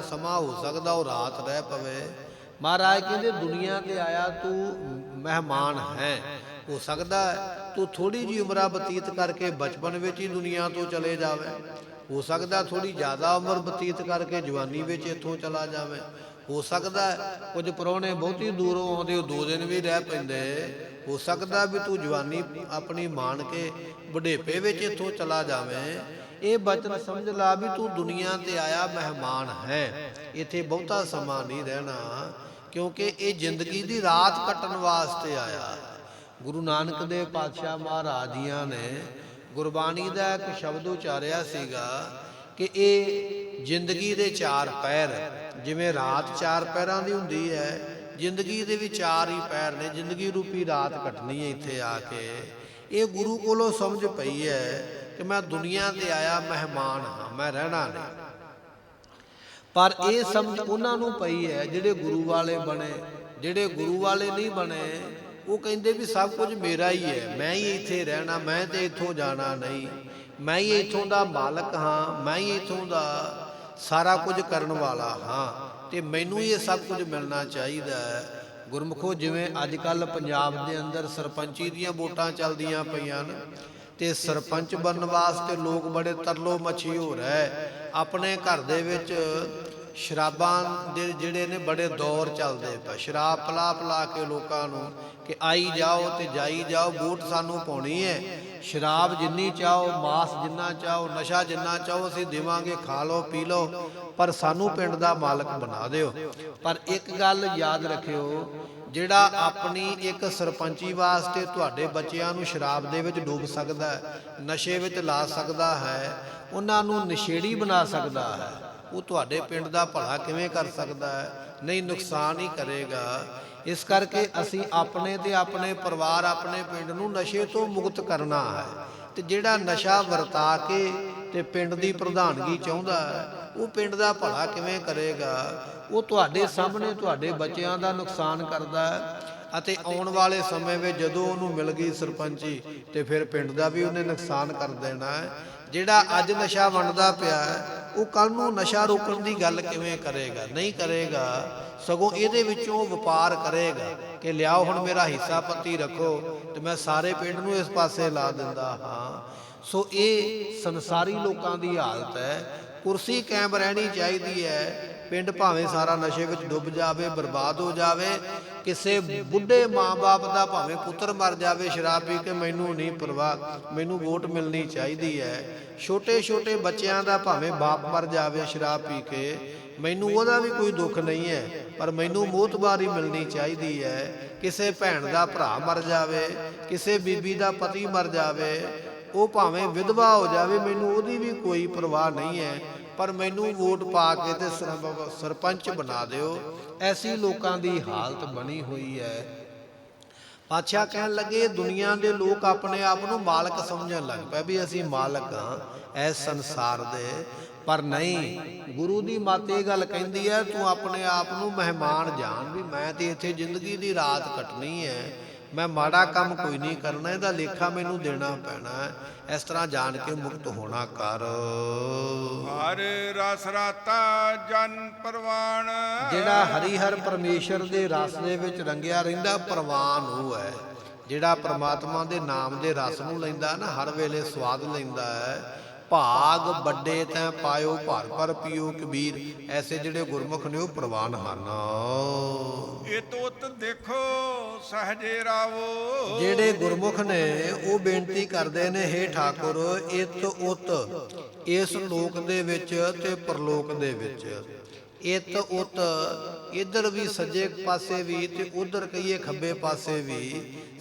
ਸਮਾਂ ਹੋ ਸਕਦਾ ਉਹ ਰਾਤ ਰਹਿ ਪਵੇ। ਮਹਾਰਾਜ ਕਹਿੰਦੇ ਦੁਨੀਆ ਤੇ ਆਇਆ ਤੂੰ ਮਹਿਮਾਨ ਹੈ, ਹੋ ਸਕਦਾ ਤੂੰ ਥੋੜੀ ਜਿਹੀ ਉਮਰਾਂ ਬਤੀਤ ਕਰਕੇ ਬਚਪਨ ਵਿੱਚ ਹੀ ਦੁਨੀਆ ਤੋਂ ਚਲੇ ਜਾਵੇ, ਹੋ ਸਕਦਾ ਥੋੜੀ ਜ਼ਿਆਦਾ ਉਮਰ ਬਤੀਤ ਕਰਕੇ ਜਵਾਨੀ ਵਿੱਚ ਇੱਥੋਂ ਚਲਾ ਜਾਵੇ, ਹੋ ਸਕਦਾ ਕੁਝ ਪ੍ਰਾਹੁਣੇ ਬਹੁਤੀ ਦੂਰੋਂ ਆਉਂਦੇ ਉਹ 2 ਦਿਨ ਵੀ ਰਹਿ ਪੈਂਦੇ, ਹੋ ਸਕਦਾ ਵੀ ਤੂੰ ਜਵਾਨੀ ਆਪਣੀ ਮਾਣ ਕੇ ਬੁਢੇਪੇ ਵਿੱਚ ਇੱਥੋਂ ਚਲਾ ਜਾਵੇਂ। ਇਹ ਬਚਨ ਸਮਝ ਲਾ ਵੀ ਤੂੰ ਦੁਨੀਆ ਤੇ ਆਇਆ ਮਹਿਮਾਨ ਹੈ, ਇੱਥੇ ਬਹੁਤਾ ਸਮਾਂ ਨਹੀਂ ਰਹਿਣਾ, ਕਿਉਂਕਿ ਇਹ ਜ਼ਿੰਦਗੀ ਦੀ ਰਾਤ ਕੱਟਣ ਵਾਸਤੇ ਆਇਆ। ਗੁਰੂ ਨਾਨਕ ਦੇਵ ਪਾਤਸ਼ਾਹ ਮਹਾਰਾਜ ਜੀਆਂ ਨੇ ਗੁਰਬਾਣੀ ਦਾ ਇੱਕ ਸ਼ਬਦ ਉਚਾਰਿਆ ਸੀਗਾ ਕਿ ਇਹ ਜ਼ਿੰਦਗੀ ਦੇ 4 ਪਹਿਰ, ਜਿਵੇਂ ਰਾਤ 4 ਪਹਿਰਾਂ ਦੀ ਹੁੰਦੀ ਹੈ, ਜ਼ਿੰਦਗੀ ਦੇ ਵੀ 4 ਹੀ ਪਹਿਰ ਨੇ। ਜ਼ਿੰਦਗੀ ਰੂਪੀ ਰਾਤ ਕੱਟਣੀ ਹੈ ਇੱਥੇ ਆ ਕੇ। ਇਹ ਗੁਰੂ ਕੋਲੋਂ ਸਮਝ ਪਈ ਹੈ ਕਿ ਮੈਂ ਦੁਨੀਆ ਤੇ ਆਇਆ ਮਹਿਮਾਨ ਹਾਂ, ਮੈਂ ਰਹਿਣਾ ਨਹੀਂ। ਪਰ ਇਹ ਸਮਝ ਉਹਨਾਂ ਨੂੰ ਪਈ ਹੈ ਜਿਹੜੇ ਗੁਰੂ ਵਾਲੇ ਬਣੇ। ਜਿਹੜੇ ਗੁਰੂ ਵਾਲੇ ਨਹੀਂ ਬਣੇ ਉਹ ਕਹਿੰਦੇ ਵੀ ਸਭ ਕੁਝ ਮੇਰਾ ਹੀ ਹੈ, ਮੈਂ ਹੀ ਇੱਥੇ ਰਹਿਣਾ, ਮੈਂ ਤੇ ਇੱਥੋਂ ਜਾਣਾ ਨਹੀਂ, ਮੈਂ ਹੀ ਇੱਥੋਂ ਦਾ ਮਾਲਕ ਹਾਂ, ਮੈਂ ਹੀ ਇੱਥੋਂ ਦਾ ਸਾਰਾ ਕੁਝ ਕਰਨ ਵਾਲਾ ਹਾਂ ਤੇ ਮੈਨੂੰ ਹੀ ਇਹ ਸਭ ਕੁਝ ਮਿਲਣਾ ਚਾਹੀਦਾ ਹੈ। ਗੁਰਮੁਖੋ, ਜਿਵੇਂ ਅੱਜ ਕੱਲ੍ਹ ਪੰਜਾਬ ਦੇ ਅੰਦਰ ਸਰਪੰਚੀ ਦੀਆਂ ਵੋਟਾਂ ਚੱਲਦੀਆਂ ਪਈਆਂ ਨੇ ਤੇ ਸਰਪੰਚ ਬਣਨ ਵਾਸਤੇ ਲੋਕ ਬੜੇ ਤਰਲੋ ਮੱਛੀ ਹੋ ਰਹੇ। ਆਪਣੇ ਘਰ ਦੇ ਵਿੱਚ ਸ਼ਰਾਬਾਂ ਦੇ ਜਿਹੜੇ ਨੇ ਬੜੇ ਦੌਰ ਚੱਲਦੇ ਪਏ, ਸ਼ਰਾਬ ਪਿਲਾ ਪਿਲਾ ਕੇ ਲੋਕਾਂ ਨੂੰ ਕਿ ਆਈ ਜਾਓ ਤੇ ਜਾਈ ਜਾਓ, ਵੋਟ ਸਾਨੂੰ ਪਾਉਣੀ ਹੈ, ਸ਼ਰਾਬ ਜਿੰਨੀ ਚਾਹੋ, ਮਾਸ ਜਿੰਨਾ ਚਾਹੋ, ਨਸ਼ਾ ਜਿੰਨਾ ਚਾਹੋ ਅਸੀਂ ਦੇਵਾਂਗੇ, ਖਾ ਲਓ ਪੀ ਲਓ, ਪਰ ਸਾਨੂੰ ਪਿੰਡ ਦਾ ਮਾਲਕ ਬਣਾ ਦਿਓ। ਪਰ ਇੱਕ ਗੱਲ ਯਾਦ ਰੱਖਿਓ, ਜਿਹੜਾ ਆਪਣੀ ਇੱਕ ਸਰਪੰਚੀ ਵਾਸਤੇ ਤੁਹਾਡੇ ਬੱਚਿਆਂ ਨੂੰ ਸ਼ਰਾਬ ਦੇ ਵਿੱਚ ਡੁੱਬ ਸਕਦਾ ਹੈ, ਨਸ਼ੇ ਵਿੱਚ ਲਾ ਸਕਦਾ ਹੈ, ਉਹਨਾਂ ਨੂੰ ਨਸ਼ੇੜੀ ਬਣਾ ਸਕਦਾ ਹੈ, ਉਹ ਤੁਹਾਡੇ ਪਿੰਡ ਦਾ ਭਲਾ ਕਿਵੇਂ ਕਰ ਸਕਦਾ ਹੈ? ਨਹੀਂ, ਨੁਕਸਾਨ ਹੀ ਕਰੇਗਾ। ਇਸ ਕਰਕੇ ਅਸੀਂ ਆਪਣੇ ਤੇ ਆਪਣੇ ਪਰਿਵਾਰ, ਆਪਣੇ ਪਿੰਡ ਨੂੰ ਨਸ਼ੇ ਤੋਂ ਮੁਕਤ ਕਰਨਾ ਹੈ। ਤੇ ਜਿਹੜਾ ਨਸ਼ਾ ਵਰਤਾ ਕੇ ਤੇ ਪਿੰਡ ਦੀ ਪ੍ਰਧਾਨਗੀ ਚਾਹੁੰਦਾ ਹੈ, ਉਹ ਪਿੰਡ ਦਾ ਭਲਾ ਕਿਵੇਂ ਕਰੇਗਾ? ਉਹ ਤੁਹਾਡੇ ਸਾਹਮਣੇ ਤੁਹਾਡੇ ਬੱਚਿਆਂ ਦਾ ਨੁਕਸਾਨ ਕਰਦਾ ਹੈ ਅਤੇ ਆਉਣ ਵਾਲੇ ਸਮੇਂ ਵਿੱਚ ਜਦੋਂ ਉਹਨੂੰ ਮਿਲ ਗਈ ਸਰਪੰਚੀ ਤੇ ਫਿਰ ਪਿੰਡ ਦਾ ਵੀ ਉਹਨੇ ਨੁਕਸਾਨ ਕਰ ਦੇਣਾ ਹੈ। ਜਿਹੜਾ ਅੱਜ ਨਸ਼ਾ ਵੰਡਦਾ ਪਿਆ ਉਹ ਕੱਲ ਨੂੰ ਨਸ਼ਾ ਰੋਕਣ ਦੀ ਗੱਲ ਕਿਵੇਂ ਕਰੇਗਾ? ਨਹੀਂ ਕਰੇਗਾ, ਸਗੋਂ ਇਹਦੇ ਵਿੱਚੋਂ ਵਪਾਰ ਕਰੇਗਾ ਕਿ ਲਿਆਓ ਹੁਣ ਮੇਰਾ ਹਿੱਸਾ ਪੱਤੀ ਰੱਖੋ ਤੇ ਮੈਂ ਸਾਰੇ ਪਿੰਡ ਨੂੰ ਇਸ ਪਾਸੇ ਲਾ ਦਿੰਦਾ ਹਾਂ। ਸੋ ਇਹ ਸੰਸਾਰੀ ਲੋਕਾਂ ਦੀ ਹਾਲਤ ਹੈ। ਕੁਰਸੀ ਕਾਇਮ ਰਹਿਣੀ ਚਾਹੀਦੀ ਹੈ। ਪਿੰਡ ਭਾਵੇਂ ਸਾਰਾ ਨਸ਼ੇ ਵਿੱਚ ਡੁੱਬ ਜਾਵੇ, ਬਰਬਾਦ ਹੋ ਜਾਵੇ, ਕਿਸੇ ਬੁੱਢੇ ਮਾਂ-ਬਾਪ ਦਾ ਭਾਵੇਂ ਪੁੱਤਰ ਮਰ ਜਾਵੇ ਸ਼ਰਾਬ ਪੀ ਕੇ, ਮੈਨੂੰ ਨਹੀਂ ਪਰਵਾਹ, ਮੈਨੂੰ ਵੋਟ ਮਿਲਣੀ ਚਾਹੀਦੀ ਹੈ। ਛੋਟੇ ਛੋਟੇ ਬੱਚਿਆਂ ਦਾ ਭਾਵੇਂ ਬਾਪ ਮਰ ਜਾਵੇ ਸ਼ਰਾਬ ਪੀ ਕੇ, ਮੈਨੂੰ ਉਹਦਾ ਵੀ ਕੋਈ ਦੁੱਖ ਨਹੀਂ ਹੈ, ਪਰ ਮੈਨੂੰ ਮੋਹਤਬਾਰੀ ਮਿਲਣੀ ਚਾਹੀਦੀ ਹੈ। ਕਿਸੇ ਭੈਣ ਦਾ ਭਰਾ ਮਰ ਜਾਵੇ, ਕਿਸੇ ਬੀਬੀ ਦਾ ਪਤੀ ਮਰ ਜਾਵੇ, ਉਹ ਭਾਵੇਂ ਵਿਧਵਾ ਹੋ ਜਾਵੇ, ਮੈਨੂੰ ਉਹਦੀ ਵੀ ਕੋਈ ਪਰਵਾਹ ਨਹੀਂ ਹੈ, ਪਰ ਮੈਨੂੰ ਵੋਟ ਪਾ ਕੇ ਤੇ ਸਰਪੰਚ ਬਣਾ ਦਿਓ। ਐਸੀ ਲੋਕਾਂ ਦੀ ਹਾਲਤ ਬਣੀ ਹੋਈ ਹੈ। ਪਾਤਸ਼ਾਹ ਕਹਿਣ ਲੱਗੇ, ਦੁਨੀਆ ਦੇ ਲੋਕ ਆਪਣੇ ਆਪ ਨੂੰ ਮਾਲਕ ਸਮਝਣ ਲੱਗ ਪਏ ਵੀ ਅਸੀਂ ਮਾਲਕ ਹਾਂ ਇਸ ਸੰਸਾਰ ਦੇ, ਪਰ ਨਹੀਂ। ਗੁਰੂ ਦੀ ਮੱਤ ਇਹ ਗੱਲ ਕਹਿੰਦੀ ਹੈ, ਤੂੰ ਆਪਣੇ ਆਪ ਨੂੰ ਮਹਿਮਾਨ ਜਾਣ ਵੀ ਮੈਂ ਤੇ ਇੱਥੇ ਜ਼ਿੰਦਗੀ ਦੀ ਰਾਤ ਕੱਟਣੀ ਹੈ, ਮੈਂ ਮਾੜਾ ਕੰਮ ਕੋਈ ਨਹੀਂ ਕਰਨਾ, ਇਹਦਾ ਲੇਖਾ ਮੈਨੂੰ ਦੇਣਾ ਪੈਣਾ ਹੈ। ਇਸ ਤਰ੍ਹਾਂ ਜਾਣ ਕੇ ਮੁਕਤ ਹੋਣਾ ਕਰ। ਹਰ ਰਸ ਰਾਤਾ ਜਨ ਪ੍ਰਵਾਨ, ਜਿਹੜਾ ਹਰੀ ਹਰ ਪਰਮੇਸ਼ਰ ਦੇ ਰਸ ਦੇ ਵਿੱਚ ਰੰਗਿਆ ਰਹਿੰਦਾ ਪ੍ਰਵਾਨ ਉਹ ਹੈ। ਜਿਹੜਾ ਪ੍ਰਮਾਤਮਾ ਦੇ ਨਾਮ ਦੇ ਰਸ ਨੂੰ ਲੈਂਦਾ ਨਾ, ਹਰ ਵੇਲੇ ਸਵਾਦ ਲੈਂਦਾ ਹੈ। ਭਾਗ ਵੱਡੇ ਤੈਂ ਪਾਇਓ, ਭਰ ਭਰ ਪੀਓ ਕਬੀਰ, ਐਸੇ ਜਿਹੜੇ ਗੁਰਮੁਖ ਨੇ ਉਹ ਪ੍ਰਵਾਨ ਹਨ। ਇਹ ਤੋਤ ਦੇਖੋ ਸਹਜੇ ਰਾਵੋ, ਜਿਹੜੇ ਗੁਰਮੁਖ ਨੇ ਉਹ ਬੇਨਤੀ ਕਰਦੇ ਨੇ, ਹੇ ਠਾਕੁਰ ਇਤ ਉਤ ਇਸ ਲੋਕ ਦੇ ਵਿੱਚ ਤੇ ਪਰਲੋਕ ਦੇ ਵਿੱਚ, ਇਤ ਉਤ ਇੱਧਰ ਵੀ ਸੱਜੇ ਪਾਸੇ ਵੀ ਤੇ ਉਧਰ ਕਹੀਏ ਖੱਬੇ ਪਾਸੇ ਵੀ,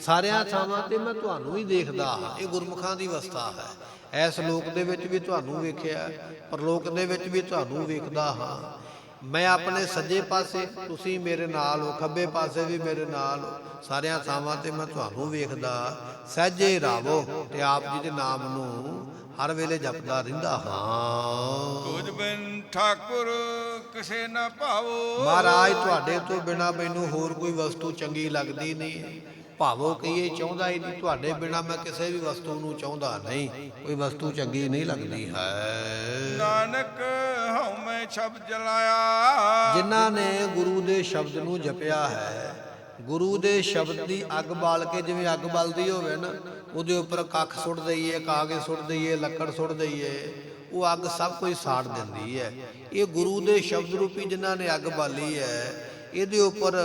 ਸਾਰਿਆਂ ਥਾਵਾਂ ਤੇ ਮੈਂ ਤੁਹਾਨੂੰ ਹੀ ਦੇਖਦਾ ਹਾਂ। ਇਹ ਗੁਰਮੁਖਾਂ ਦੀ ਅਵਸਥਾ ਹੈ। ਇਸ ਲੋਕ ਦੇ ਵਿੱਚ ਵੀ ਤੁਹਾਨੂੰ ਵੇਖਿਆ, ਪਰਲੋਕ ਦੇ ਵਿੱਚ ਵੀ ਤੁਹਾਨੂੰ ਵੇਖਦਾ ਹਾਂ। ਮੈਂ ਆਪਣੇ ਸੱਜੇ ਪਾਸੇ, ਤੁਸੀਂ ਮੇਰੇ ਨਾਲ ਹੋ, ਖੱਬੇ ਪਾਸੇ ਵੀ ਮੇਰੇ ਨਾਲ ਹੋ, ਸਾਰਿਆਂ ਥਾਵਾਂ ਤੇ ਮੈਂ ਤੁਹਾਨੂੰ ਵੇਖਦਾ। ਸਹਿਜੇ ਰਾਵੋ, ਤੇ ਆਪ ਜੀ ਦੇ ਨਾਮ ਨੂੰ ਹਰ ਵੇਲੇ ਜਪਦਾ ਰਹਿੰਦਾ ਹਾਂ। ਤੁਝ ਬਿਨ ਠਾਕੁਰ ਕਿਸੇ ਨਾ ਭਾਵੋ, ਮਹਾਰਾਜ ਤੁਹਾਡੇ ਤੋਂ ਬਿਨਾ ਮੈਨੂੰ ਹੋਰ ਕੋਈ ਵਸਤੂ ਚੰਗੀ ਲੱਗਦੀ ਨਹੀਂ। ਭਾਵੋ ਕਹੀਏ ਚਾਹੁੰਦਾ ਹੀ ਨਹੀਂ, ਤੁਹਾਡੇ ਬਿਨਾ ਮੈਂ ਕਿਸੇ ਵੀ ਵਸਤੂ ਨੂੰ ਚਾਹੁੰਦਾ ਨਹੀਂ, ਕੋਈ ਵਸਤੂ ਚੰਗੀ ਨਹੀਂ ਲੱਗਦੀ ਹੈ। ਨਾਨਕ ਹਉ ਮੈਂ ਸ਼ਬਦ ਜਲਾਇਆ, ਜਿਨ੍ਹਾਂ ਨੇ ਗੁਰੂ ਦੇ ਸ਼ਬਦ ਨੂੰ ਜਪਿਆ ਹੈ, ਗੁਰੂ ਦੇ ਸ਼ਬਦ ਦੀ ਅੱਗ ਬਾਲ ਕੇ, ਜਿਵੇਂ ਅੱਗ ਬਲਦੀ ਹੋਵੇ ਨਾ, ਉਹਦੇ ਉੱਪਰ ਕੱਖ ਸੁੱਟ ਦਈਏ, ਕਾਗਜ਼ ਸੁੱਟ ਦਈਏ, ਲੱਕੜ ਸੁੱਟ ਦਈਏ, ਉਹ ਅੱਗ ਸਭ ਕੁਝ ਸਾੜ ਦਿੰਦੀ ਹੈ। ਇਹ ਗੁਰੂ ਦੇ ਸ਼ਬਦ ਰੂਪੀ ਜਿਨ੍ਹਾਂ ਨੇ ਅੱਗ ਬਾਲੀ ਹੈ, ਇਹਦੇ ਉੱਪਰ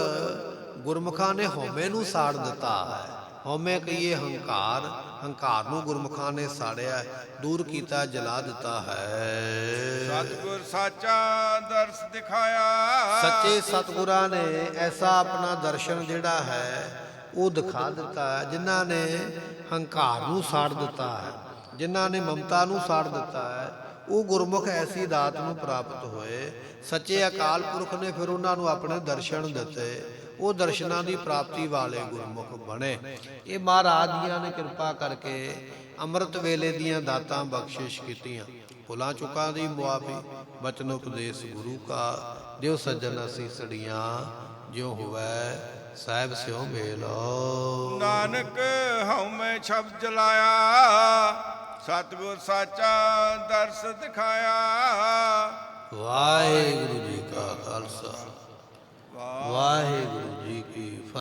ਗੁਰਮੁਖਾਂ ਨੇ ਹਉਮੈ ਨੂੰ ਸਾੜ ਦਿੱਤਾ ਹੈ। ਹਉਮੈ ਕਹੀਏ ਹੰਕਾਰ, ਹੰਕਾਰ ਨੂੰ ਗੁਰਮੁਖਾਂ ਨੇ ਸਾੜਿਆ, ਦੂਰ ਕੀਤਾ, ਜਲਾ ਦਿੱਤਾ ਹੈ। ਸਤਿਗੁਰ ਸਾਚਾ ਦਰਸ ਦਿਖਾਇਆ, ਸੱਚੇ ਸਤਿਗੁਰਾਂ ਨੇ ਐਸਾ ਆਪਣਾ ਦਰਸ਼ਨ ਜਿਹੜਾ ਹੈ ਉਹ ਦਿਖਾ ਦਿੱਤਾ ਹੈ। ਜਿਨ੍ਹਾਂ ਨੇ ਹੰਕਾਰ ਨੂੰ ਸਾੜ ਦਿੱਤਾ ਹੈ, ਜਿਨ੍ਹਾਂ ਨੇ ਮਮਤਾ ਨੂੰ ਸਾੜ ਦਿੱਤਾ ਹੈ, ਉਹ ਗੁਰਮੁਖ ਐਸੀ ਦਾਤ ਨੂੰ ਪ੍ਰਾਪਤ ਹੋਏ। ਸੱਚੇ ਅਕਾਲ ਪੁਰਖ ਨੇ ਫਿਰ ਉਹਨਾਂ ਨੂੰ ਆਪਣੇ ਦਰਸ਼ਨ ਦਿੱਤੇ, ਉਹ ਦਰਸ਼ਨਾਂ ਦੀ ਪ੍ਰਾਪਤੀ ਵਾਲੇ ਗੁਰਮੁਖ ਬਣੇ। ਇਹ ਮਹਾਰਾਜ ਜੀਆਂ ਨੇ ਕਿਰਪਾ ਕਰਕੇ ਅੰਮ੍ਰਿਤ ਵੇਲੇ ਦੀਆਂ ਦਾਤਾਂ ਬਖਸ਼ਿਸ਼ ਕੀਤੀਆਂ। ਭੁੱਲਾਂ ਚੁੱਕਾਂ ਦੀ ਮੁਆਫੀ, ਬਚਨ ਉਪਦੇਸ਼ ਗੁਰੂ ਕਾ, ਦਿਓ ਸੱਜਣ ਅਸੀਸੜੀਆਂ, ਜਿਉ ਹੋਵੈ ਸਾਹਿਬ ਸਿਉ ਮੇਲ। ਨਾਨਕ ਹਉ ਮੈਂ ਸ਼ਬਦ ਜਲਾਇਆ, ਸਤਿਗੁਰ ਸਾਚਾ ਦਰਸ ਦਿਖਾਇਆ। ਵਾਹਿਗੁਰੂ ਜੀ ਕਾ ਖਾਲਸਾ, ਵਾਹਿਗੁਰੂ ਜੀ ਕੀ ਫਤਿਹ।